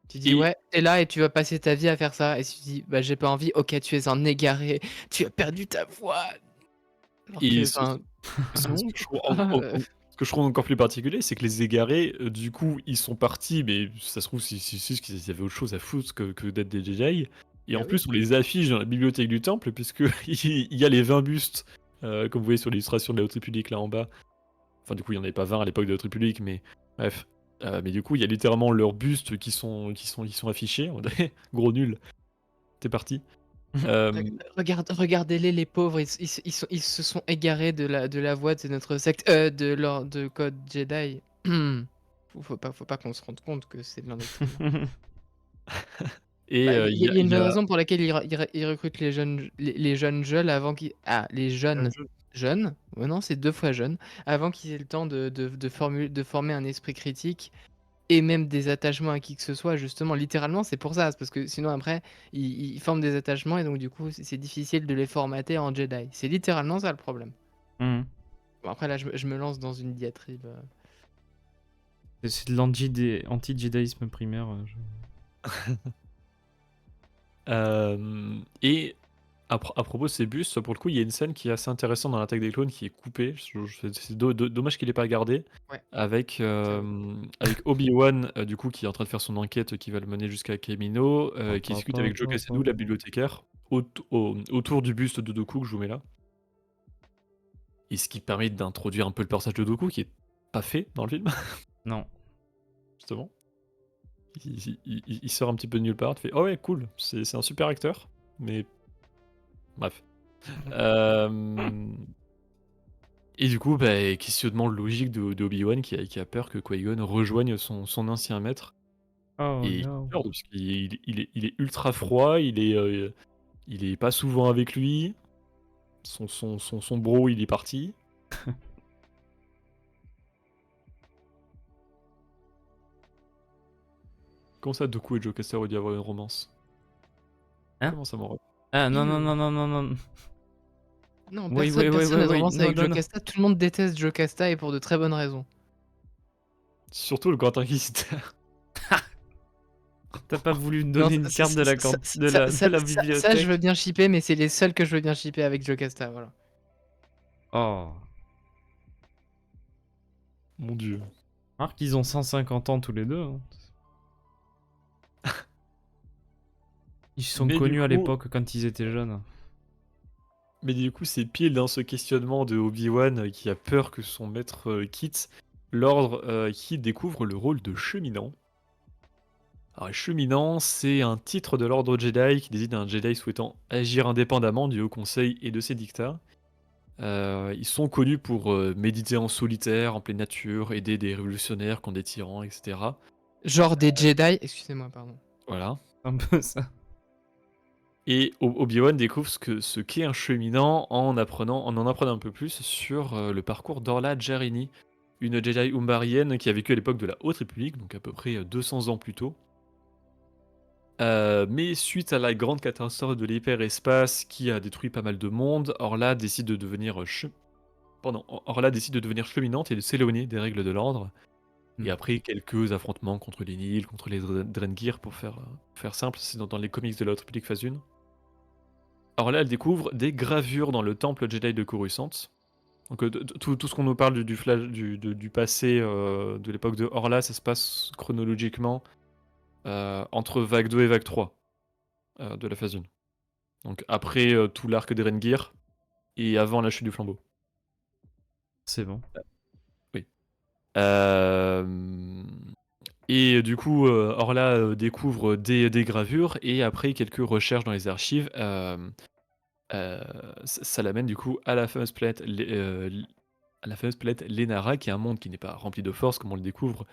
Tu dis, Et, ouais, t'es là et tu vas passer ta vie à faire ça. Et si tu dis, bah, j'ai pas envie, ok, tu es un égaré, tu as perdu ta voix. Alors et que, ce, enfin, ce- non, ce que je trouve pourquoi ce que je trouve encore plus particulier, c'est que les égarés, du coup, ils sont partis, mais ça se trouve, si qu'ils avaient autre chose à foutre que d'être des Jedi. Et Bah en oui. plus, on les affiche dans la bibliothèque du temple, puisque il y a les 20 bustes, comme vous voyez sur l'illustration de la Haute République là en bas. Enfin, du coup, il n'y en avait pas 20 à l'époque de la Haute République, mais bref. Mais du coup, il y a littéralement leurs bustes qui sont affichés. On dirait, gros nul, t'es parti. Euh, Regardez-les, les pauvres, ils se sont égarés de la voie de notre secte, de code Jedi. Faut pas qu'on se rende compte que c'est de l'endoctrinement. et Bah, il il y y, a, a il une y a raison pour laquelle ils recrutent les jeunes jeunes avant qu'ils... Ah, les jeunes jeunes, ouais, non, c'est 2 fois jeunes, avant qu'ils aient le temps de former un esprit critique et même des attachements à qui que ce soit, justement, littéralement, c'est pour ça, c'est parce que sinon après, ils forment des attachements et donc du coup, c'est difficile de les formater en Jedi. C'est littéralement ça le problème. Mhm. Bon, après là, je me lance dans une diatribe. C'est de l'anti-jédaïsme primaire. Et à propos de ces bustes, pour le coup, il y a une scène qui est assez intéressante dans l'Attaque des clones qui est coupée. C'est dommage qu'il n'ait pas gardé. Ouais, Avec, c'est vrai. avec Obi-Wan, du coup, qui est en train de faire son enquête, qui va le mener jusqu'à Kamino, qui discute avec Joe Cassidy, la bibliothécaire, autour du buste de Dooku que je vous mets là. Et ce qui permet d'introduire un peu le personnage de Dooku, qui est pas fait dans le film, Non. justement. Il sort un petit peu de nulle part, tu fais oh ouais, cool, c'est un super acteur, mais bref. Et du coup, bah, questionnement logique de Obi-Wan qui a peur que Qui-Gon rejoigne son ancien maître. Oh Et no. peur parce qu'il est ultra froid, il est pas souvent avec lui. Son bro, il est parti. Comment ça, Dooku et Joe Caster auraient dû avoir une romance? Hein? Comment ça m'aurait. Ah non, non, non, non, non, non. Non, Oui, personne oui, oui, oui, n'a de oui. romance Non, avec non, non. Jocasta. Tout le monde déteste Jocasta et pour de très bonnes raisons. Surtout le Grand Inquisiteur. T'as pas voulu me Non, donner une carte de la, de la ça, je bibliothèque? veux bien shipper, mais c'est les seuls que je veux bien shipper avec Jocasta, voilà. Oh. Mon dieu. Alors qu'ils ont 150 ans tous les deux. Hein. Ils se sont Mais du connus à coup, l'époque quand ils étaient jeunes. c'est pile dans ce questionnement de Obi-Wan qui a peur que son maître quitte l'ordre, qui découvre le rôle de cheminant. Alors, cheminant, c'est un titre de l'ordre Jedi qui désigne un Jedi souhaitant agir indépendamment du Haut Conseil et de ses dictats. Ils sont connus pour méditer en solitaire, en pleine nature, aider des révolutionnaires contre des tyrans, etc. Genre des Jedi, excusez-moi, pardon. Voilà. Un peu ça. Et Obi-Wan découvre ce qu'est un cheminant en en apprenant un peu plus sur le parcours d'Orla Jarini, une Jedi Umbarienne qui a vécu à l'époque de la Haute République, donc à peu près 200 ans plus tôt. Mais suite à la grande catastrophe de l'hyperespace qui a détruit pas mal de monde, Orla décide de devenir Orla décide de devenir cheminante et de s'éloigner des règles de l'ordre. Et Hmm. après quelques affrontements contre les Nihil, contre les Drengir, pour faire simple, c'est dans les comics de la Haute République phase 1. Orla, elle découvre des gravures dans le temple Jedi de Coruscant. Donc tout ce qu'on nous parle du passé, de l'époque de Orla, ça se passe chronologiquement entre vague 2 et vague 3 de la phase 1. Donc après tout l'arc des Drengir et avant la chute du flambeau. C'est bon. Oui. Euh, Et du coup, Orla découvre des gravures et après quelques recherches dans les archives, ça l'amène du coup à la fameuse planète, à la fameuse planète Lenara, qui est un monde qui n'est pas rempli de force comme on le découvre,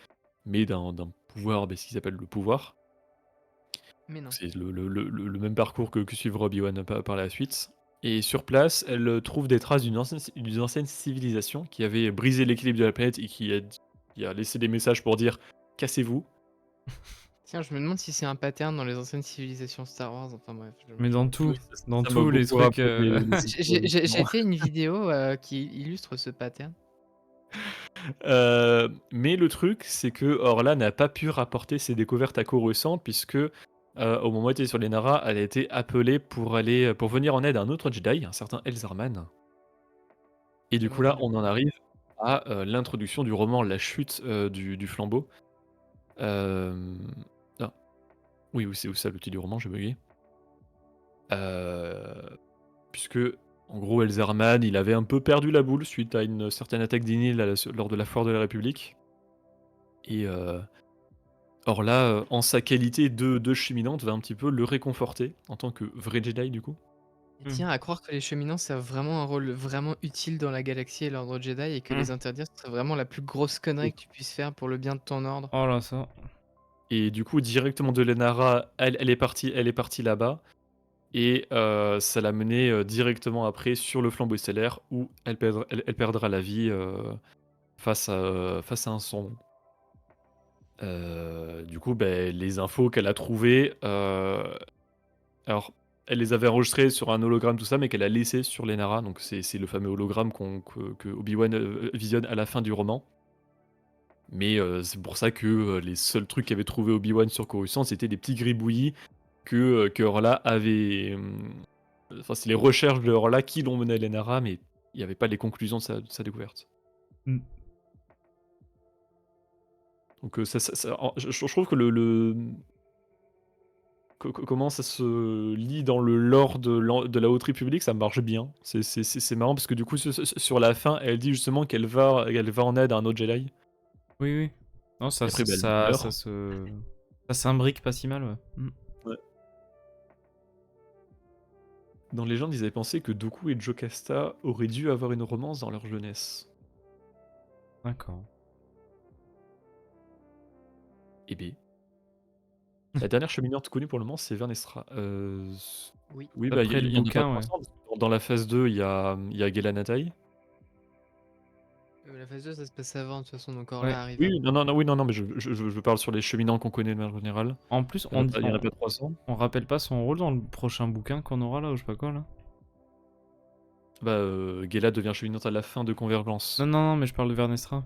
mais d'un pouvoir, ce qu'ils appellent le pouvoir. Mais non. C'est le même parcours que suivre Obi-Wan par la suite. Et sur place, elle trouve des traces d'une ancienne civilisation qui avait brisé l'équilibre de la planète et qui a laissé des messages pour dire cassez-vous. Tiens, je me demande si c'est un pattern dans les anciennes civilisations Star Wars. Enfin bref. Mais dans tout, Oui, dans ça m'a tous les beaucoup trucs. rappelé les J'ai fait une vidéo qui illustre ce pattern. Mais le truc, c'est que Orla n'a pas pu rapporter ses découvertes à Coruscant puisque au moment où elle était sur les Nara, elle a été appelée pour venir en aide à un autre Jedi, un certain Elzarman. Et du coup là, on en arrive à l'introduction du roman La Chute du flambeau. Euh, ah, oui, c'est où ça l'outil du roman, j'ai bugué. Euh, Puisque en gros Elzarman, il avait un peu perdu la boule suite à une certaine attaque d'Inil lors de la foire de la République. Et Orla, en sa qualité de cheminante, va un petit peu le réconforter en tant que vrai Jedi du coup. Et tiens, à croire que les cheminants servent vraiment un rôle vraiment utile dans la galaxie et l'ordre Jedi et que les interdire, ce serait vraiment la plus grosse connerie que tu puisses faire pour le bien de ton ordre. Oh là, ça. Et du coup, directement de Lenara, elle est partie là-bas. Et ça l'a menée directement après sur le flambeau stellaire où elle perdra la vie face à un son. Du coup, les infos qu'elle a trouvées, alors elle les avait enregistrées sur un hologramme, tout ça, mais qu'elle a laissé sur Lenara. Donc c'est le fameux hologramme que Obi-Wan visionne à la fin du roman. Mais c'est pour ça que les seuls trucs qu'avait trouvé Obi-Wan sur Coruscant, c'était des petits gribouillis que Orla avait. Enfin, c'est les recherches de Orla qui l'ont mené à Lenara, mais il n'y avait pas les conclusions de sa découverte. Mm. Donc je trouve que comment ça se lit dans le lore de la Haute République, ça marche bien. C'est marrant parce que du coup, sur la fin, elle dit justement qu'elle va en aide à un autre Jedi. Oui, oui. Non, Et après, elle meurt. ça s'imbrique pas si mal, ouais. Mm. Ouais. Dans Légende, ils avaient pensé que Dooku et Jocasta auraient dû avoir une romance dans leur jeunesse. D'accord. Eh bien. La dernière cheminante connue pour le moment, c'est Vernestra. Oui. Oui, D'après il le y en a pas bouquin, pour ouais. l'instant, parce que dans la phase 2, il y a Gela Natai. La phase 2, ça se passe avant, de toute façon, donc Ouais. Orla arrive Oui, avant. oui, non, mais je parle sur les cheminants qu'on connaît de manière générale. En plus, Il y en a pas 300. on rappelle pas son rôle dans le prochain bouquin qu'on aura là, ou je sais pas quoi là. Gela devient cheminante à la fin de Convergence. Non, non, non, mais je parle de Vernestra.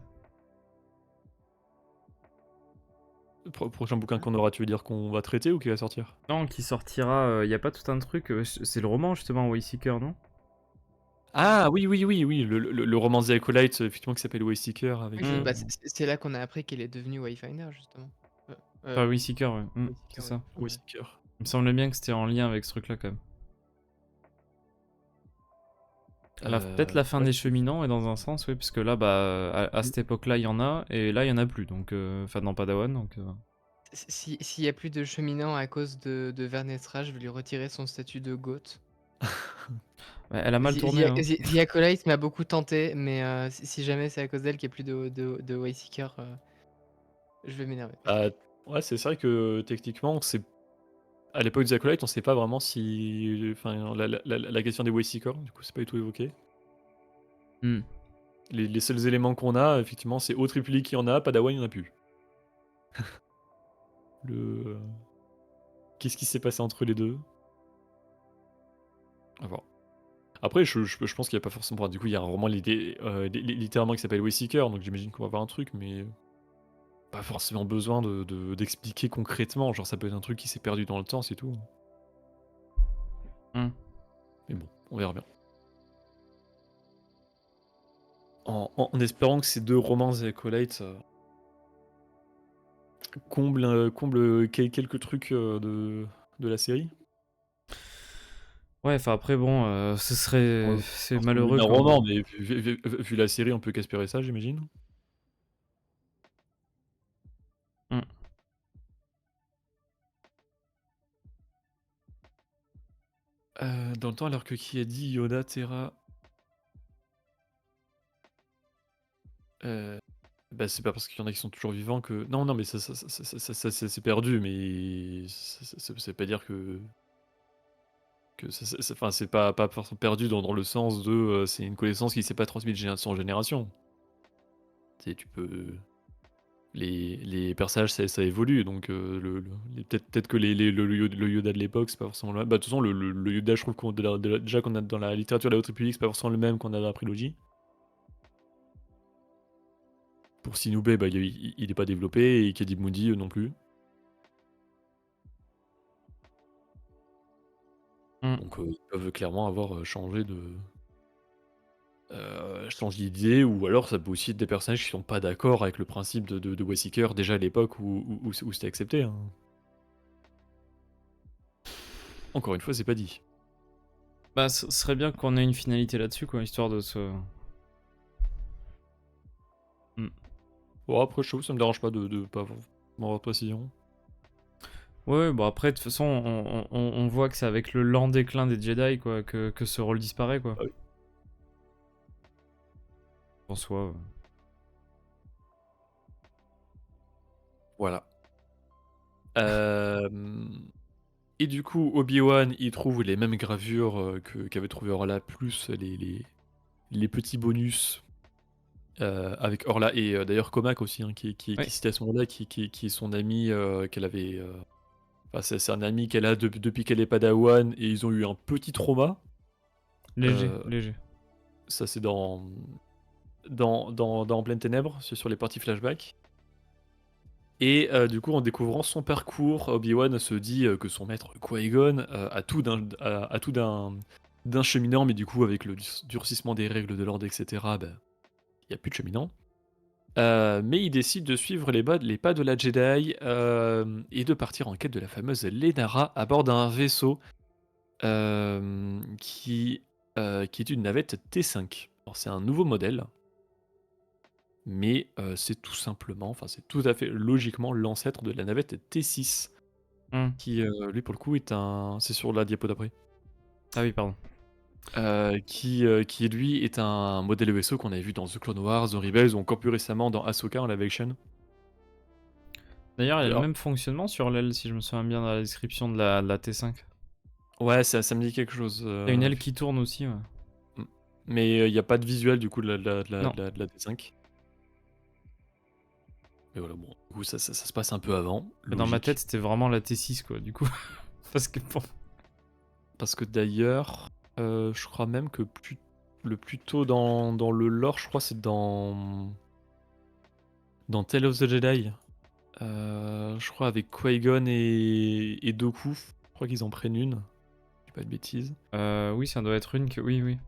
Le prochain bouquin qu'on aura, tu veux dire qu'on va traiter ou qui va sortir? Non, qui sortira. Y a pas tout un truc. C'est le roman justement, Wayseeker, non? Ah oui, le roman The Acolyte, effectivement, qui s'appelle Wayseeker avec. Oui, Mm. bah, c'est là qu'on a appris qu'elle est devenue Wayfinder, justement. Enfin, Wayseeker, ouais. Mm, Wayseeker, c'est ouais. ça. Wayseeker. Il me semblait bien que c'était en lien avec ce truc là quand même. Peut-être la fin Ouais. des cheminants, et dans un sens, oui, parce que là, à cette époque-là, il y en a, et là, il y en a plus, donc, enfin, dans Padawan, donc. S'il y a plus de cheminants à cause de Vernestra, je vais lui retirer son statut de goth. Ouais, elle a mal tourné, hein. The Acolyte m'a beaucoup tenté, mais si jamais c'est à cause d'elle qu'il n'y a plus de Wayseeker, je vais m'énerver. Ouais, c'est vrai que techniquement, c'est à l'époque des Acolytes, on sait pas vraiment si. Enfin, la question des Wayseekers, du coup, c'est pas du tout évoqué. Hmm. Les seuls éléments qu'on a, effectivement, c'est Haute République qui en a, Padawan, il y en a plus. Le. Qu'est-ce qui s'est passé entre les deux? À voir. Après, je pense qu'il n'y a pas forcément. Du coup, il y a un roman littéralement qui s'appelle Wayseeker, donc j'imagine qu'on va avoir un truc, mais pas forcément besoin d'expliquer concrètement. Genre, ça peut être un truc qui s'est perdu dans le temps, c'est tout. Hmm. Mais bon, on verra bien. En espérant que ces deux romans The Acolyte comblent quelques trucs de la série. Ouais, enfin après, bon, ce serait. Ouais, C'est forcément vu malheureux d'un quand. roman, mais vu la série, on peut qu'espérer ça, j'imagine. Hmm. Dans le temps, alors que qui a dit Yoda, Terra. Bah, c'est pas parce qu'il y en a qui sont toujours vivants que. Non, non, mais ça s'est perdu, mais c'est pas dire que enfin, c'est pas forcément perdu dans le sens de c'est une connaissance qui s'est pas transmise de génération en génération. Tu sais, tu peux. Les personnages, ça évolue, donc peut-être que le Yoda de l'époque, c'est pas forcément le même. Bah, de toute façon, le Yoda, je trouve déjà qu'on a dans la littérature de la Haute République, c'est pas forcément le même qu'on a dans la prélogie. Pour Sinubé, bah, il est pas développé, et Kadib Moody non plus. Hmm. Donc ils peuvent clairement avoir changé d'idée, ou alors ça peut aussi être des personnages qui sont pas d'accord avec le principe de Wayseeker déjà à l'époque où c'était accepté, hein. Encore une fois, c'est pas dit. Bah, ce serait bien qu'on ait une finalité là-dessus, quoi, histoire de se. Bon, après, je trouve que ça me dérange pas de pas avoir de précision. Ouais, bon après, de toute façon, on voit que c'est avec le lent déclin des Jedi, quoi, que ce rôle disparaît, quoi. Ah oui. En soi. Voilà. Et du coup, Obi-Wan, il trouve les mêmes gravures qu'avait trouvé Orla, plus les petits bonus avec Orla, et d'ailleurs Comac aussi, hein, qui Ouais. est cité à ce moment-là, qui est son ami qu'elle avait. Enfin, c'est un ami qu'elle a depuis qu'elle est Padawan, et ils ont eu un petit trauma. Léger, Euh, léger. Ça, c'est dans Pleine Ténèbres, c'est sur les parties flashback. Et du coup, en découvrant son parcours, Obi-Wan se dit que son maître Qui-Gon a tout d'un cheminant, mais du coup, avec le durcissement des règles de l'ordre, etc., il n'y a plus de cheminant. Mais il décide de suivre les pas de la Jedi et de partir en quête de la fameuse Lenara à bord d'un vaisseau qui est une navette T5. Alors, c'est un nouveau modèle, mais c'est tout simplement, enfin c'est tout à fait logiquement l'ancêtre de la navette T6, Hmm. qui lui pour le coup c'est sur la diapo d'après, Ah oui, pardon. qui lui est un modèle vaisseau qu'on avait vu dans The Clone Wars, The Rebels, ou encore plus récemment dans Ahsoka en live action. D'ailleurs, il y a le D'ailleurs, même fonctionnement sur l'aile, si je me souviens bien dans la description de la T5. ouais, ça me dit quelque chose. Il y a une aile qui tourne aussi, ouais. Mais il n'y a pas de visuel du coup Non. de la T5. Mais voilà, bon, du coup, ça se passe un peu avant. Mais dans ma Logique. tête, c'était vraiment la T6, quoi, du coup. Parce que bon. Parce que d'ailleurs, je crois même que le plus tôt dans le lore, je crois, c'est dans Tale of the Jedi. Je crois avec Qui-Gon et Dooku. Je crois qu'ils en prennent une. Je dis pas de bêtises. Oui, ça doit être une que. Oui, oui.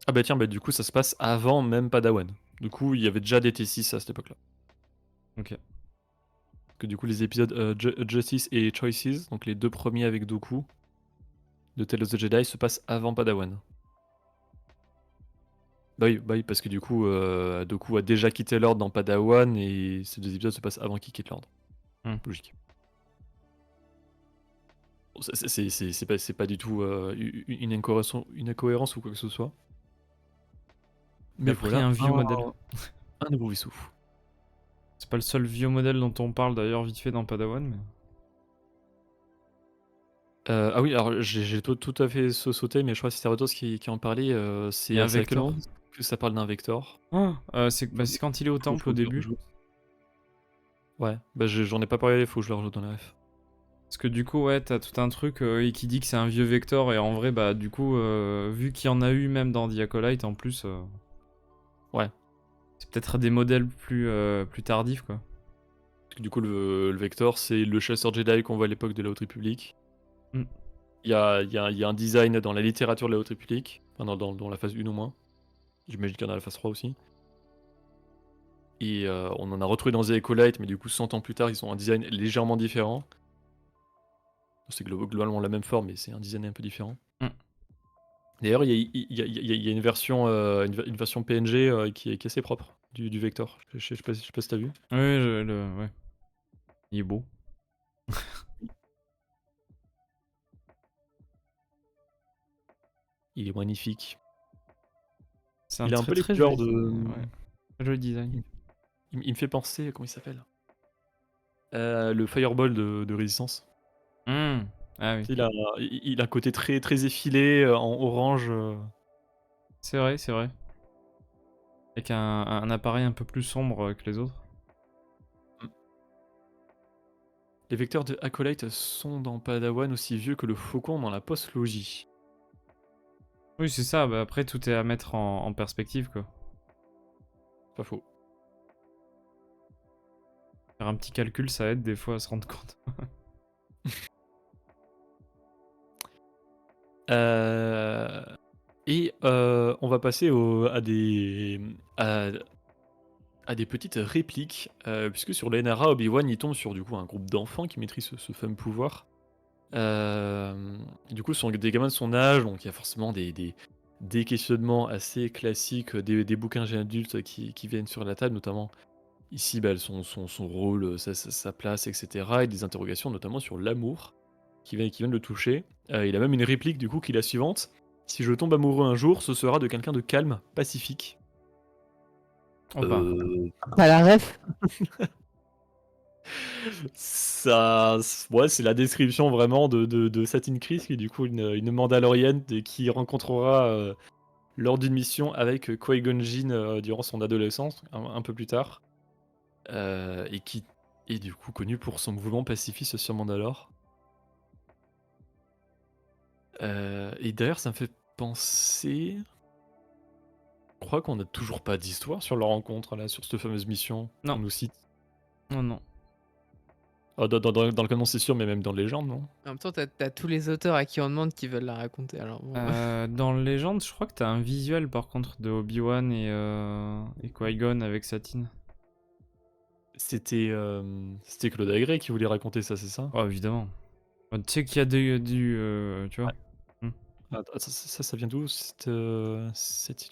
Ah bah tiens, bah du coup, ça se passe avant même Padawan. Du coup, il y avait déjà des T6 à cette époque-là. Ok. Que du coup, les épisodes Justice et Choices, donc les deux premiers avec Dooku, de Tale of the Jedi, se passent avant Padawan. Bah oui, parce que du coup, Dooku a déjà quitté l'ordre dans Padawan, et ces deux épisodes se passent avant qu'il quitte l'ordre. Logique. Bon, c'est pas du tout une incohérence ou quoi que ce soit. Il Mais a pris voilà, un vieux modèle. un nouveau vaisseau. C'est pas le seul vieux modèle dont on parle d'ailleurs vite fait dans Padawan, mais. Ah oui, alors j'ai tout à fait sauté, mais je crois que c'est Starotos qui en parlait. Il y a un C'est à quel Vector. moment que ça parle d'un Vector? Oh, c'est quand il est au temple au début. Ouais, bah j'en ai pas parlé, faut que je le rajoute dans la ref. Parce que du coup, ouais, t'as tout un truc et qui dit que c'est un vieux Vector, et en vrai, bah, du coup, vu qu'il y en a eu même dans The Acolyte, en plus, Ouais. c'est peut-être des modèles plus tardifs, quoi. Parce que du coup, le Vector, c'est le chasseur Jedi qu'on voit à l'époque de la Haute République. Mm. Il y a un design dans la littérature de la Haute République, enfin, dans la phase 1 au moins. J'imagine qu'il y en a la phase 3 aussi. Et on en a retrouvé dans The Acolyte, mais du coup, 100 ans plus tard, ils ont un design légèrement différent. C'est globalement la même forme, mais c'est un design un peu différent. Mm. D'ailleurs, il y a une version, une version PNG qui est assez propre du Vector. Je sais pas si t'as vu. Oui, ouais. Il est beau. Il est magnifique. C'est un Il a un très peu les très couleurs joli, de. ouais, très joli design. Il me fait penser, comment il s'appelle le Fireball de Résistance. Ah oui, Tu sais, il a un côté très, très effilé, en orange. c'est vrai, c'est vrai. Avec un appareil un peu plus sombre que les autres. Les vecteurs de Acolyte sont dans Padawan aussi vieux que le Faucon dans la postlogie. Oui, c'est ça, bah après tout est à mettre en perspective, quoi. Pas faux. Faire un petit calcul, ça aide des fois à se rendre compte. Euh, Et on va passer à des petites répliques, puisque sur l'NRA, Obi-Wan il tombe sur du coup un groupe d'enfants qui maîtrisent ce fameux pouvoir. Et du coup, ce sont des gamins de son âge, donc il y a forcément des questionnements assez classiques, des bouquins jeunes adultes qui viennent sur la table, notamment ici bah, son rôle, sa place, etc. Et des interrogations notamment sur l'amour qui viennent le toucher. Il a même une réplique du coup qui est la suivante. Si je tombe amoureux un jour, ce sera de quelqu'un de calme, pacifique. Oh bah, T'as la ref? Ça, ouais, c'est la description vraiment de Satine Kryze, qui est du coup une Mandalorienne qui rencontrera lors d'une mission avec Qui-Gon Jinn durant son adolescence, un peu plus tard, et qui est du coup connue pour son mouvement pacifiste sur Mandalore. Et d'ailleurs, ça me fait penser. Je crois qu'on n'a toujours pas d'histoire sur leur rencontre, là, sur cette fameuse mission Non. qu'on nous cite. non. Ah, dans le canon, c'est sûr, mais même dans Légende, non? En même temps, t'as tous les auteurs à qui on demande qui veulent la raconter. Alors bon. Dans Legend, je crois que t'as un visuel par contre de Obi-Wan et Qui-Gon avec Satine. C'était Claude Agré qui voulait raconter ça, c'est ça? Oh, évidemment. Tu sais qu'il y a tu vois. Hmm. Ça vient d'où cette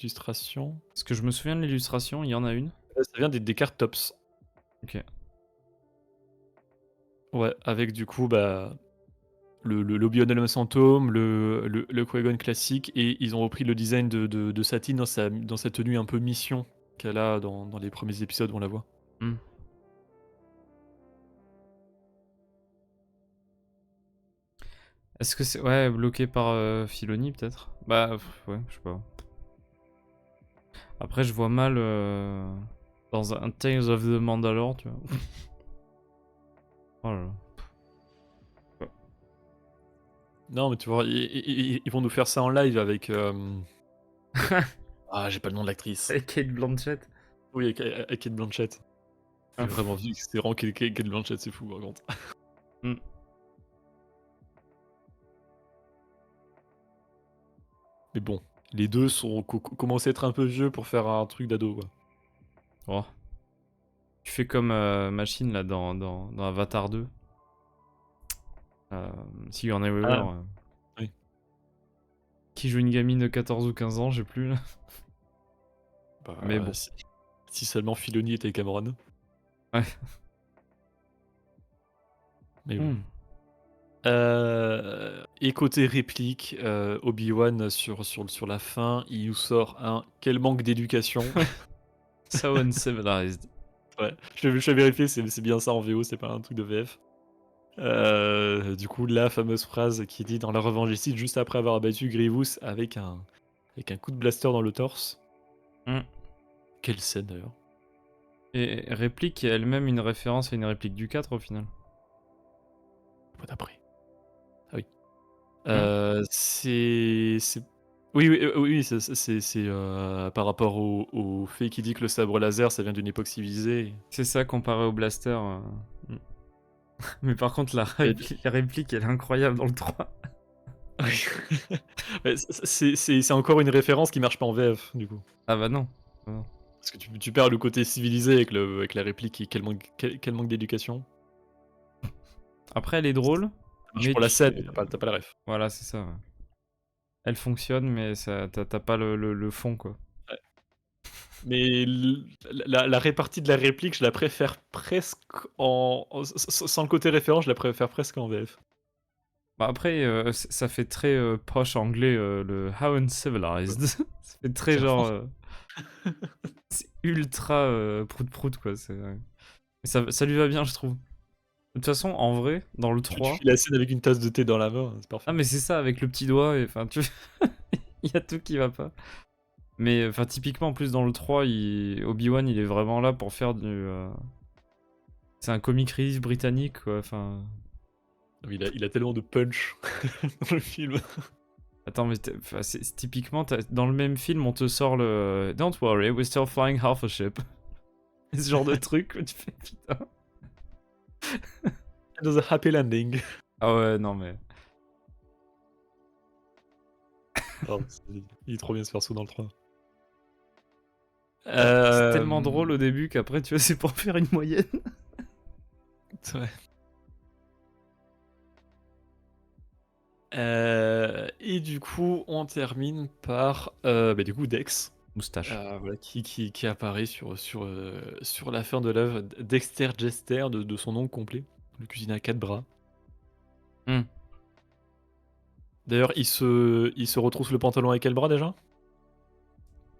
illustration? Parce que je me souviens de l'illustration, il y en a une. Ça vient des cartes Tops. Ok. Ouais, avec du coup, bah, l'Obi-Wan Elm Phantom, le Qui-Gon classique, et ils ont repris le design de Satine dans sa tenue un peu mission qu'elle a dans les premiers épisodes où on la voit. Hmm. Est-ce que c'est ouais bloqué par Filoni peut-être? Bah ouais, je sais pas. Après je vois mal dans un Tales of the Mandalore, tu vois. Oh là là. Non, mais tu vois, ils vont nous faire ça en live avec. Ah, j'ai pas le nom de l'actrice. Avec Kate Blanchett. Oui, avec Kate Blanchett. Ah. J'ai vraiment vu que c'était vraiment Kate Blanchett, c'est fou par contre. Hmm. Mais bon, les deux commencent à être un peu vieux pour faire un truc d'ado, quoi. Oh. Tu fais comme Machine là dans Avatar 2. Si you en Ever. Ah, oui. Qui joue une gamine de 14 ou 15 ans, j'ai plus là. Bah, Mais bon. si seulement Filoni était Cameron. Ouais. Mais bon. Hmm. Et côté réplique, Obi-Wan sur la fin, il nous sort un quel manque d'éducation. So uncivilized. Ouais, je vais vérifier, c'est bien ça en VO, c'est pas un truc de VF. Du coup, la fameuse phrase qui dit dans la revanche des Sith, juste après avoir abattu Grievous avec un coup de blaster dans le torse. Hmm. Quelle scène d'ailleurs. Et réplique est elle-même une référence à une réplique du 4 au final. Quoi d'après? Ah oui. Mmh. C'est oui, oui, oui, c'est par rapport au fait qu'il dit que le sabre laser, ça vient d'une époque civilisée. C'est ça comparé au blaster. Mmh. Mais par contre, Et la réplique, elle est incroyable dans le 3. oui. Ouais, c'est encore une référence qui marche pas en VF, du coup. Ah bah non. Ah non. Parce que tu perds le côté civilisé avec la réplique et quel manque d'éducation. Après, elle est drôle, Ça marche mais pour la scène, mais tu... tu pas la ref. Voilà, c'est ça. Ouais. Elle fonctionne, mais ça, t'as pas le fond, quoi. Ouais. Mais la répartie de la réplique, je la préfère presque sans le côté référent, je la préfère presque en VF. Bah après, ça fait très posh anglais, le How Uncivilized. Ça fait très genre... Clairement. c'est ultra prout-prout, quoi. Ouais. Mais ça lui va bien, je trouve. De toute façon, en vrai, dans le Tu 3... fais la scène avec une tasse de thé dans la main, c'est Ah parfait. mais c'est ça, avec le petit doigt, et enfin, tu... Il y a tout qui va pas. Mais enfin, typiquement, en plus, dans le 3, Obi-Wan, il est vraiment là pour faire du... C'est un comic relief britannique, quoi. Enfin... Il a tellement de punch dans le film. Attends, mais enfin, typiquement, dans le même film, on te sort le Don't worry, we're still flying half a ship. Ce genre de truc où tu fais putain. It was a happy landing. Ah ouais, non mais. Pardon, il est trop bien ce perso dans le 3. C'est tellement drôle au début qu'après, tu vois, c'est pour faire une moyenne. Ouais. Et du coup, on termine par bah, du coup Dex, Moustache. voilà, qui apparaît sur la fin de l'œuvre, Dexter Jester de son nom complet, le cuisinier à 4 bras. Hmm. D'ailleurs, il se retrousse le pantalon avec quel bras déjà?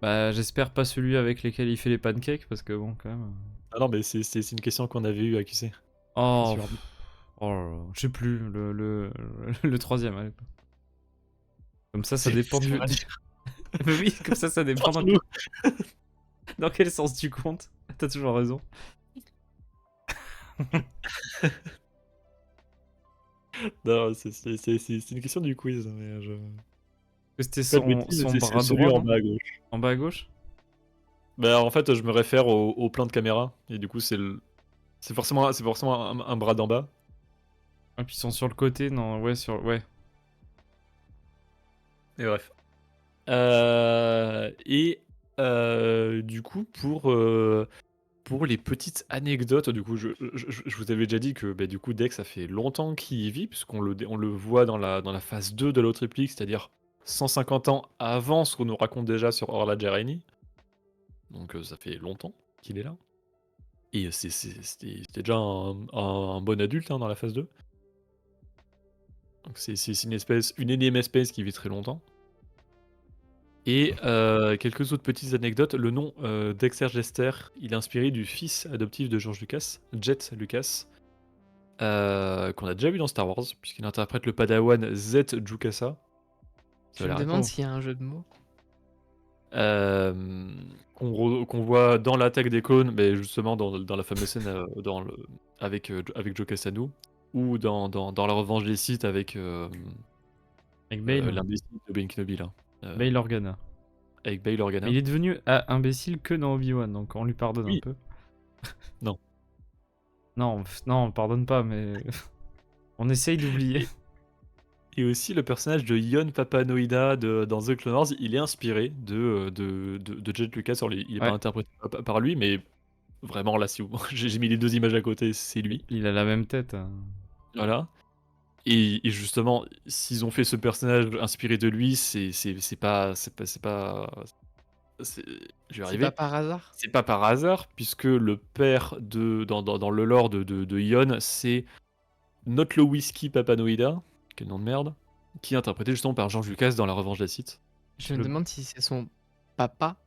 Bah, j'espère pas celui avec lesquels il fait les pancakes parce que bon, quand même. Ah non, mais c'est une question qu'on avait eue à QC. Oh, Sur- oh là là, je sais plus, le troisième. Allez. Comme ça dépend c'est du. vrai. Mais oui, comme ça dépend Entre-nous. dans quel sens tu comptes. T'as toujours raison. Non, c'est une question du quiz, mais je C'était pas de bêtises, son c'est bras celui droit, en non? bas à gauche. En bas à gauche? Bah, en fait, je me réfère au plan de caméra et du coup, c'est forcément un bras d'en bas. Ah, puis ils sont sur le côté, non, ouais, ouais. Et bref. Et du coup, pour les petites anecdotes, du coup, je vous avais déjà dit que bah, du coup, Dex, ça fait longtemps qu'il y vit, puisqu'on on le voit dans la phase 2 de l'autre réplique, c'est-à-dire 150 ans avant ce qu'on nous raconte déjà sur Orla Jareni. Donc ça fait longtemps qu'il est là. Et c'était déjà un bon adulte hein, dans la phase 2. Donc c'est une énième espèce qui vit très longtemps. Et quelques autres petites anecdotes. Le nom Dexter Jester, il est inspiré du fils adoptif de George Lucas, Jet Lucas, qu'on a déjà vu dans Star Wars, puisqu'il interprète le padawan Zet Jukasa. Ça Je a me l'air demande Oh. s'il y a un jeu de mots. qu'on voit dans l'attaque des clones, mais justement dans la fameuse scène avec Joe Cassano, ou dans la revanche des Sith avec Avec Bail. l'imbécile de Ben Kenobi là. Bail Organa. Avec Bail Organa. Mais il est devenu imbécile que dans Obi-Wan, donc on lui pardonne un Oui. peu. Non. Non, non, on pardonne pas, mais on essaye d'oublier. Et aussi le personnage de Yon Papanoida dans The Clone Wars, il est inspiré de Jet Lucas. Alors, il n'est pas Ouais. interprété par lui, mais vraiment là, si vous... j'ai mis les deux images à côté, c'est lui. Il a la même tête. Voilà. Et justement, s'ils ont fait ce personnage inspiré de lui, c'est pas, je vais C'est arriver. pas par hasard. C'est pas par hasard, puisque le père dans le lore de Yon, c'est Not le Whisky Papanoida, quel nom de merde, qui est interprété justement par George Lucas dans La Revanche des Sith. Je me demande si c'est son papa.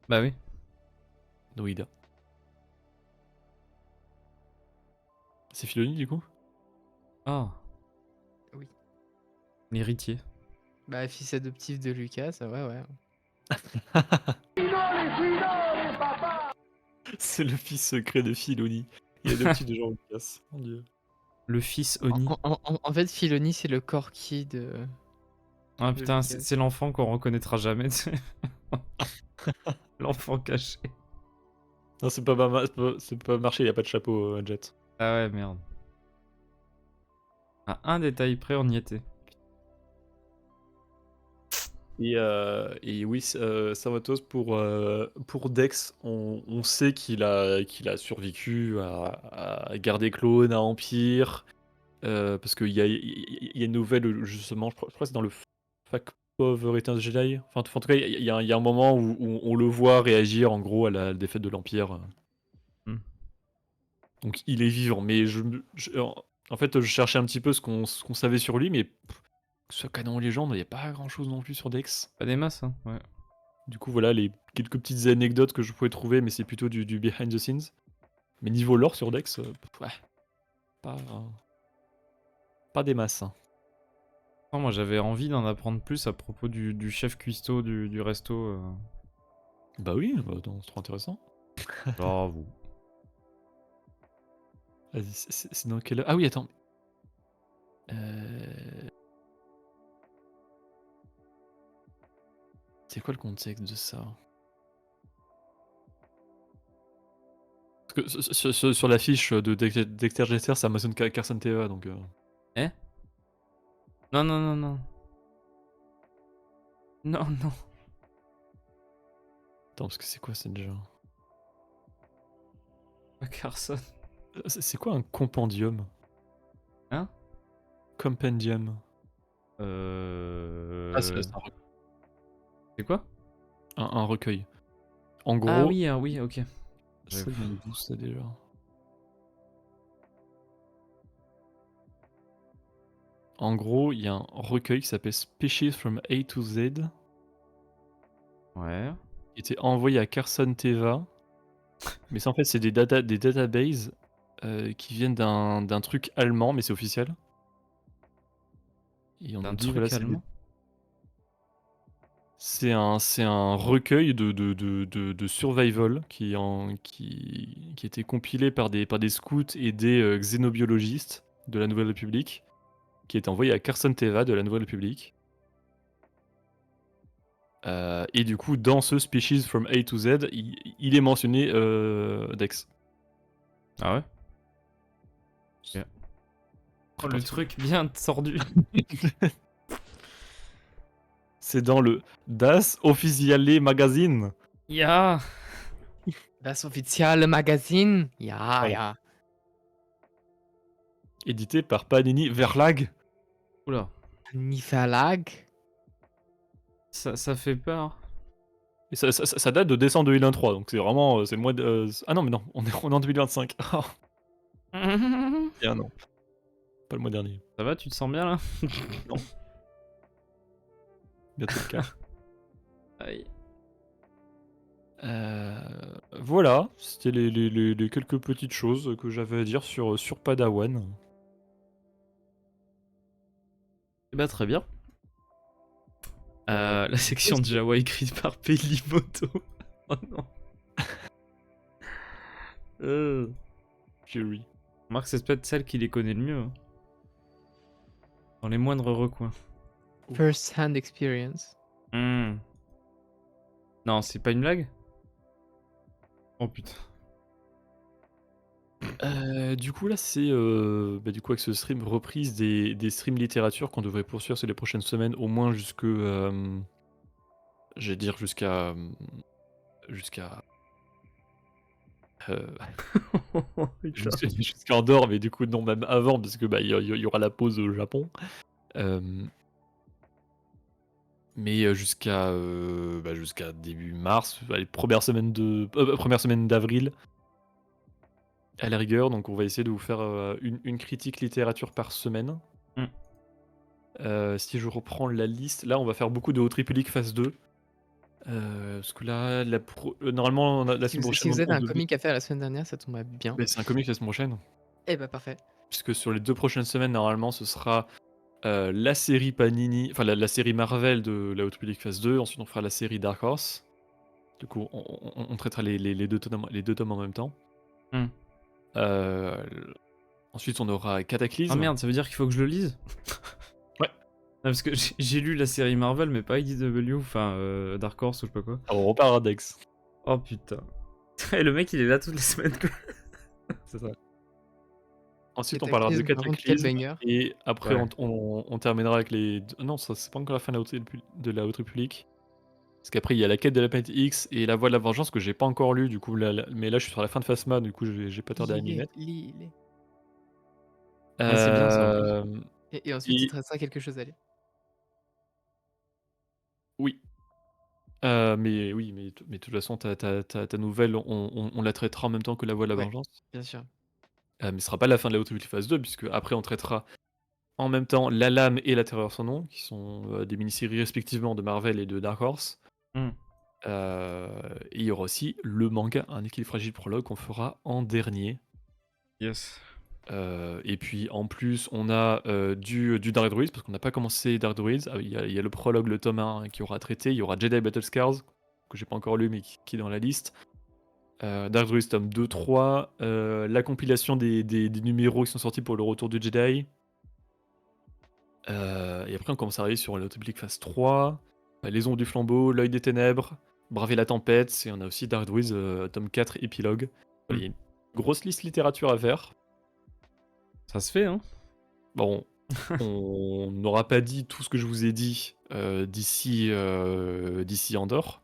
Bah oui. Noïda. C'est Filoni du coup? Ah. Oui. L'héritier. Bah, fils adoptif de Lucas, ouais, ouais. C'est le fils secret de Filoni. Il est adoptif de George Lucas. Mon dieu. Le fils Oni. En fait, Filoni, c'est le Corki de. Ah de putain, Lucas. c'est l'enfant qu'on reconnaîtra jamais, tu sais. L'enfant caché. Non, c'est pas marché, il a pas de chapeau, Jet. Ah ouais, merde. À un détail près, on y était. Et oui, Savatos pour Dex, on sait qu'il a survécu à Garde des Clones, à Empire, parce qu'il y a une nouvelle, justement, je crois que c'est dans le Fac of Return of the Jedi. Enfin, en tout cas, il y a un moment où on le voit réagir, en gros, à la défaite de l'Empire. Hmm. Donc il est vivant, mais en fait, je cherchais un petit peu ce qu'on savait sur lui, mais que ce soit canon ou légende, il n'y a pas grand-chose non plus sur Dex. Pas des masses, hein. Ouais. Du coup, voilà les quelques petites anecdotes que je pouvais trouver, mais c'est plutôt du behind the scenes. Mais niveau lore sur Dex, ouais, pas, pas des masses, hein. Non, moi, j'avais envie d'en apprendre plus à propos du chef cuistot du resto. Bah oui, bah, attends, c'est trop intéressant. J'avoue. Vas-y, c'est dans quelle... Ah oui, attends. Euh, C'est quoi le contexte de ça? Parce que sur la fiche de Dexter Jeter, c'est Amazon Carson TVA, donc... Eh? Non, non, non, non. Non, non. Attends, parce que c'est quoi ça déjà? Pas Carson. C'est quoi un compendium? Hein? Compendium. Ah, c'est C'est quoi? un recueil. En Ah gros, oui, ah oui, ok. ça vient d'où ça déjà? En gros, il y a un recueil qui s'appelle Species from A to Z, Ouais. qui était envoyé à Carson Teva. Mais ça, en fait, c'est des databases qui viennent d'un truc allemand, mais c'est officiel. Et on Un nous dit, truc voilà, allemand? c'est un recueil de survival qui était compilé par des scouts et des xénobiologistes de la Nouvelle République, qui est envoyé à Carson Teva de la Nouvelle République. Et du coup, dans ce Species from A to Z, il est mentionné Dex. Ah ouais? C'est Oh, le particulier. truc bien tordu. C'est dans le Das Officiale Magazine. Ya! Das offizielle Magazin. Ja, Voilà. ja. Édité par Panini Verlag. Oula. Ni Verlag. Ça fait peur. Et ça date de décembre 2023, donc c'est vraiment c'est le mois de. Ah non, mais non, on est en 2025. Oh, il y a un an, pas le mois dernier. Ça va, tu te sens bien là? Non. Bientôt le cas. Aïe. Voilà, c'était les quelques petites choses que j'avais à dire sur Padawan. Eh bah, très bien. La section de Jawa écrite par Pelimoto. Oh non. Fury. Remarque, c'est peut-être celle qui les connaît le mieux, hein. Dans les moindres recoins. First hand experience. Non, c'est pas une blague? Oh putain. Du coup là c'est du coup avec ce stream reprise des streams littérature qu'on devrait poursuivre sur les prochaines semaines, au moins jusque j'allais dire jusqu'à jusqu'à Putain. jusqu'à Andorre, mais du coup non, même avant, parce que il y aura la pause au Japon. Mais jusqu'à début mars, allez, première semaine d'avril à la rigueur. Donc on va essayer de vous faire une critique littérature par semaine. Si je reprends la liste, là on va faire beaucoup de Haute République phase 2. Parce que là, normalement, la Si semaine vous, prochaine, si vous avez on un devait- comic à faire la semaine dernière, ça tombe bien. Mais c'est un comic la semaine prochaine. Eh bah parfait. Puisque sur les 2 prochaines semaines, normalement, ce sera la série Panini, enfin la série Marvel de la Haute République phase 2. Ensuite, on fera la série Dark Horse. Du coup, on traitera les deux tomes en même temps. Hmm. Euh, Ensuite, on aura Ah Cataclysme. merde, ça veut dire qu'il faut que je le lise? Ouais. Ah, parce que j'ai lu la série Marvel, mais pas IDW, enfin Dark Horse ou je sais pas quoi. Alors, on reparlera d'Ex. Oh putain. Et le mec il est là toutes les semaines quoi. C'est ça. Ensuite, on parlera de Cataclysme, par contre, quel Cataclysme. banger. Et après, Ouais. on terminera avec les. Non, ça, c'est pas encore la fin de la Haute République. Parce qu'après, il y a la quête de la planète X et la voie de la vengeance que j'ai pas encore lu. Du coup, mais là, je suis sur la fin de Phasma. Du coup, j'ai pas tardé à m'y mettre. Lis-les. Ah, c'est bien ça en plus. Euh, Et ensuite, il et te restera quelque chose à lire. oui. Mais oui, mais de toute façon, ta nouvelle, on la traitera en même temps que la voie de la Ouais, vengeance. bien sûr. Mais ce sera pas la fin de la Haute République phase 2, puisque après, on traitera en même temps La Lame et La Terreur sans nom, qui sont des mini-séries respectivement de Marvel et de Dark Horse. Hmm. Et il y aura aussi le manga Un équilibre fragile prologue qu'on fera en dernier. Yes. Et puis en plus, on a du Dark Druids, parce qu'on n'a pas commencé Dark Druids. Il y a le prologue, le tome 1 qui aura traité. Il y aura Jedi Battle Scars, que j'ai pas encore lu, mais qui est dans la liste. Dark Druids tome 2, 3. La compilation des numéros qui sont sortis pour le retour du Jedi. Et après, on commence à arriver sur l'Autoblique phase 3. Les ombres du flambeau, l'œil des ténèbres, braver la tempête. Et on a aussi Dark Druids tome 4, épilogue. Voilà, il y a une grosse liste littérature à faire. Ça se fait hein. Bon, on n'aura pas dit tout ce que je vous ai dit d'ici Andorre,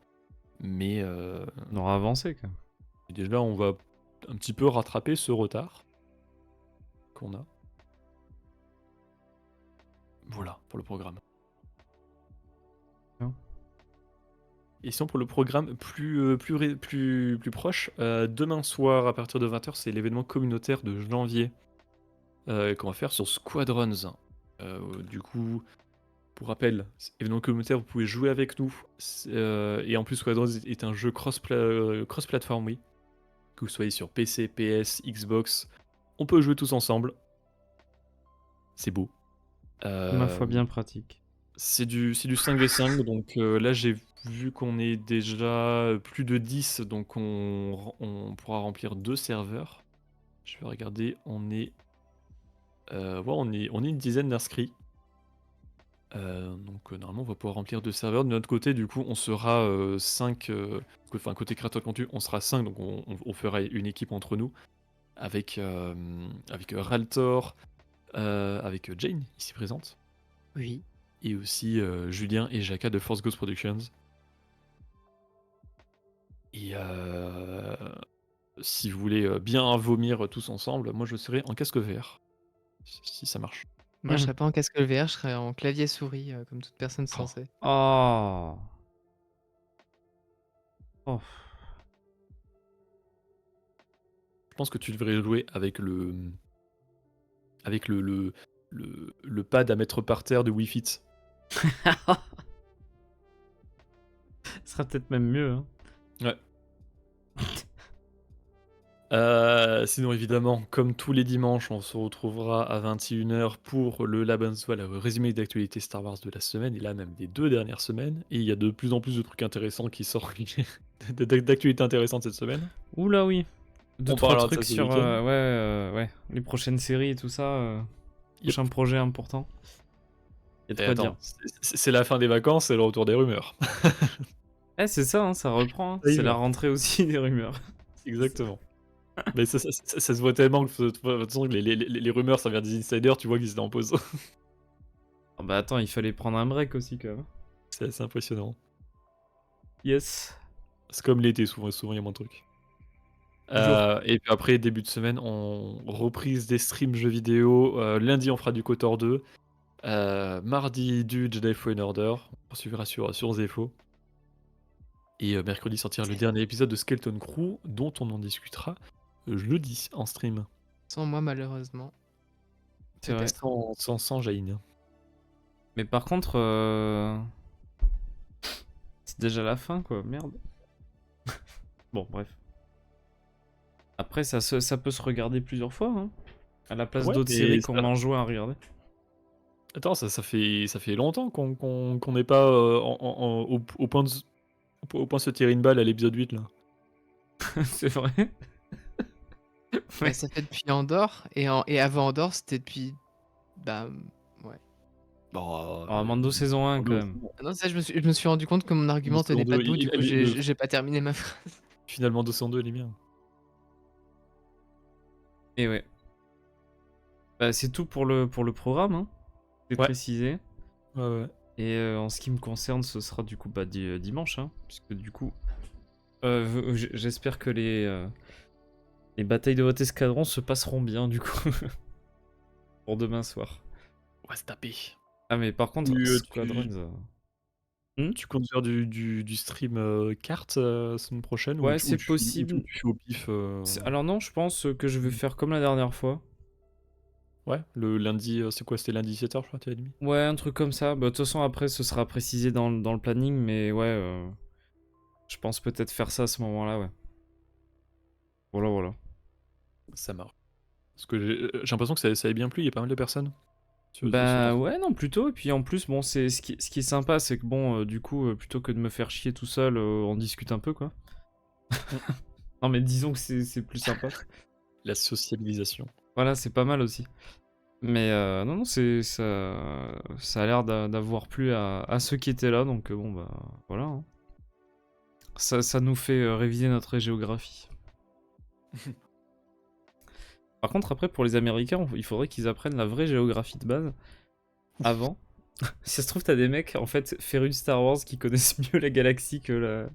mais On aura avancé quand même. déjà on va un petit peu rattraper ce retard qu'on a. Voilà pour le programme. Bien. Et sinon pour le programme plus proche, demain soir à partir de 20h, c'est l'événement communautaire de janvier qu'on va faire sur Squadrons. Du coup, pour rappel, événement communautaire, vous pouvez jouer avec nous. Et en plus, Squadrons est un jeu cross-platform, oui. Que vous soyez sur PC, PS, Xbox, on peut jouer tous ensemble. C'est beau. Ma foi bien pratique. C'est du 5v5, donc là j'ai vu qu'on est déjà plus de 10, donc on pourra remplir 2 serveurs. Je vais regarder, on est une dizaine d'inscrits. Donc normalement on va pouvoir remplir 2 serveurs. De notre côté, du coup, on sera 5. Enfin, côté créateur de contenu, on sera 5, donc on fera une équipe entre nous. Avec Raltor, avec Jane, ici présente. Oui. Et aussi Julien et Jaka de Force Ghost Productions. Et si vous voulez bien vomir tous ensemble, moi je serai en casque VR. Si ça marche. Moi, je serais pas en casque VR, je serais en clavier souris, comme toute personne sensée. Oh. Oh. Je pense que tu devrais jouer avec le pad à mettre par terre de Wii Fit. Ce sera peut-être même mieux hein. Ouais. Sinon, évidemment, comme tous les dimanches, on se retrouvera à 21h pour le résumé d'actualité Star Wars de la semaine, et là même des 2 dernières semaines. Et il y a de plus en plus de trucs intéressants qui sortent, d'actualités intéressantes cette semaine. Oula oui. Deux On trois parlera de ça trucs ce sur week-end. ouais, les prochaines séries et tout ça. Yep. Prochain projet important. Il y a de Et quoi attends, dire. c'est la fin des vacances, c'est le retour des rumeurs. Eh c'est ça, hein, ça reprend. Hein. Ça y C'est la va. rentrée aussi des rumeurs. Exactement. Mais ça se voit tellement que de toute façon, les rumeurs, ça vient des insiders, tu vois qu'ils étaient en pause. Ah bah attends, il fallait prendre un break aussi quand même. C'est assez impressionnant. Yes. C'est comme l'été, souvent il y a moins de trucs. Et puis après, début de semaine, on reprise des streams jeux vidéo. Lundi, on fera du KOTOR 2. Mardi, du Jedi Fallen Order. On suivra sur Zefo. Et mercredi, sortira le dernier épisode de Skeleton Crew, dont on en discutera jeudi en stream. Sans moi, malheureusement. C'est vrai. Sans Jain. Mais par contre, c'est déjà la fin quoi, merde. Bon bref. Après ça peut se regarder plusieurs fois, hein. À la place Ouais, d'autres mais séries ça- qu'on en joue à regarder. Attends, ça fait longtemps qu'on n'est pas au point de se tirer une balle à l'épisode 8 là. C'est vrai. Bah, Ouais. ça fait depuis Andorre et avant Andorre, c'était depuis bah, ouais. Bah, Alors, Mando saison 1 quand même. Ah non, ça je me suis rendu compte que mon argument saison tenait pas 2, debout, du coup il le j'ai pas terminé ma phrase. finalement 202, il est bien. Et ouais. Bah, c'est tout pour le programme, hein. C'est Ouais. précisé. Ouais, ouais. Et en ce qui me concerne, ce sera du coup bah, dimanche, hein, puisque du coup, j'espère que les batailles de votre escadron se passeront bien du coup pour demain soir. On va se taper. Ah mais par contre, Squadrons. Tu comptes faire du stream cartes semaine prochaine Ouais, ou c'est possible. tu fais au pif Alors non, je pense que je vais faire comme la dernière fois. Ouais, le lundi, c'est quoi? C'était lundi 17h, je crois, tu avais dit? Ouais, un truc comme ça. Bah, de toute façon, après, ce sera précisé dans le planning, mais ouais, je pense peut-être faire ça à ce moment-là, ouais. Voilà, voilà. Ça marche. Parce que j'ai l'impression que ça avait bien plu, il y a pas mal de personnes. Sur Bah ton- ouais, non, plutôt. Et puis en plus, bon, ce qui est sympa, c'est que bon, du coup, plutôt que de me faire chier tout seul, on discute un peu, quoi. Non, mais disons que c'est plus sympa. La sociabilisation. Voilà, c'est pas mal aussi. Mais non, non, ça a l'air d'avoir plu à ceux qui étaient là, donc bon, bah voilà, hein. Ça nous fait réviser notre géographie. Par contre, après, pour les Américains, il faudrait qu'ils apprennent la vraie géographie de base avant. Si ça se trouve, t'as des mecs, en fait, férus de Star Wars qui connaissent mieux la galaxie que la...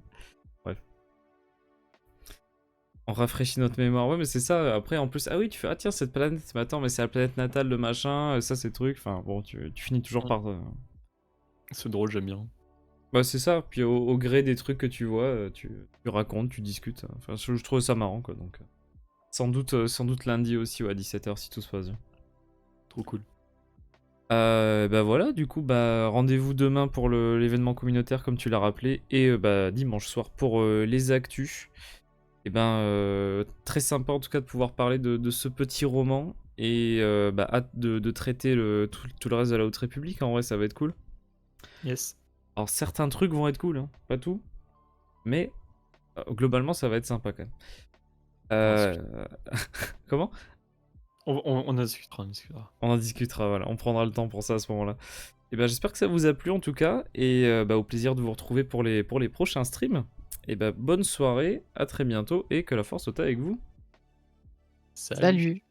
Bref. On rafraîchit notre mémoire. Ouais, mais c'est ça. Après, en plus, ah oui, tu fais, ah tiens, cette planète, mais attends, mais c'est la planète natale de machin, ça, c'est truc. Enfin, bon, tu finis toujours par... C'est drôle, j'aime bien. Bah, c'est ça. Puis au gré des trucs que tu vois, tu racontes, tu discutes. Enfin, je trouve ça marrant, quoi. Donc, sans doute lundi aussi, ouais, à 17h, si tout se passe bien. Trop cool. Bah voilà, du coup, bah rendez-vous demain pour l'événement communautaire comme tu l'as rappelé et bah dimanche soir pour les actus. Et ben très sympa en tout cas de pouvoir parler de ce petit roman et bah hâte de traiter tout le reste de la Haute République. En vrai, ça va être cool. Yes. Alors certains trucs vont être cool, hein, pas tout, mais globalement ça va être sympa quand même. Comment? On en discutera, on en discutera. On en discutera, voilà, on prendra le temps pour ça à ce moment-là. Et ben j'espère que ça vous a plu en tout cas, et bah, au plaisir de vous retrouver pour les prochains streams. Et bah bonne soirée, à très bientôt, et que la force soit avec vous. Salut. Salut!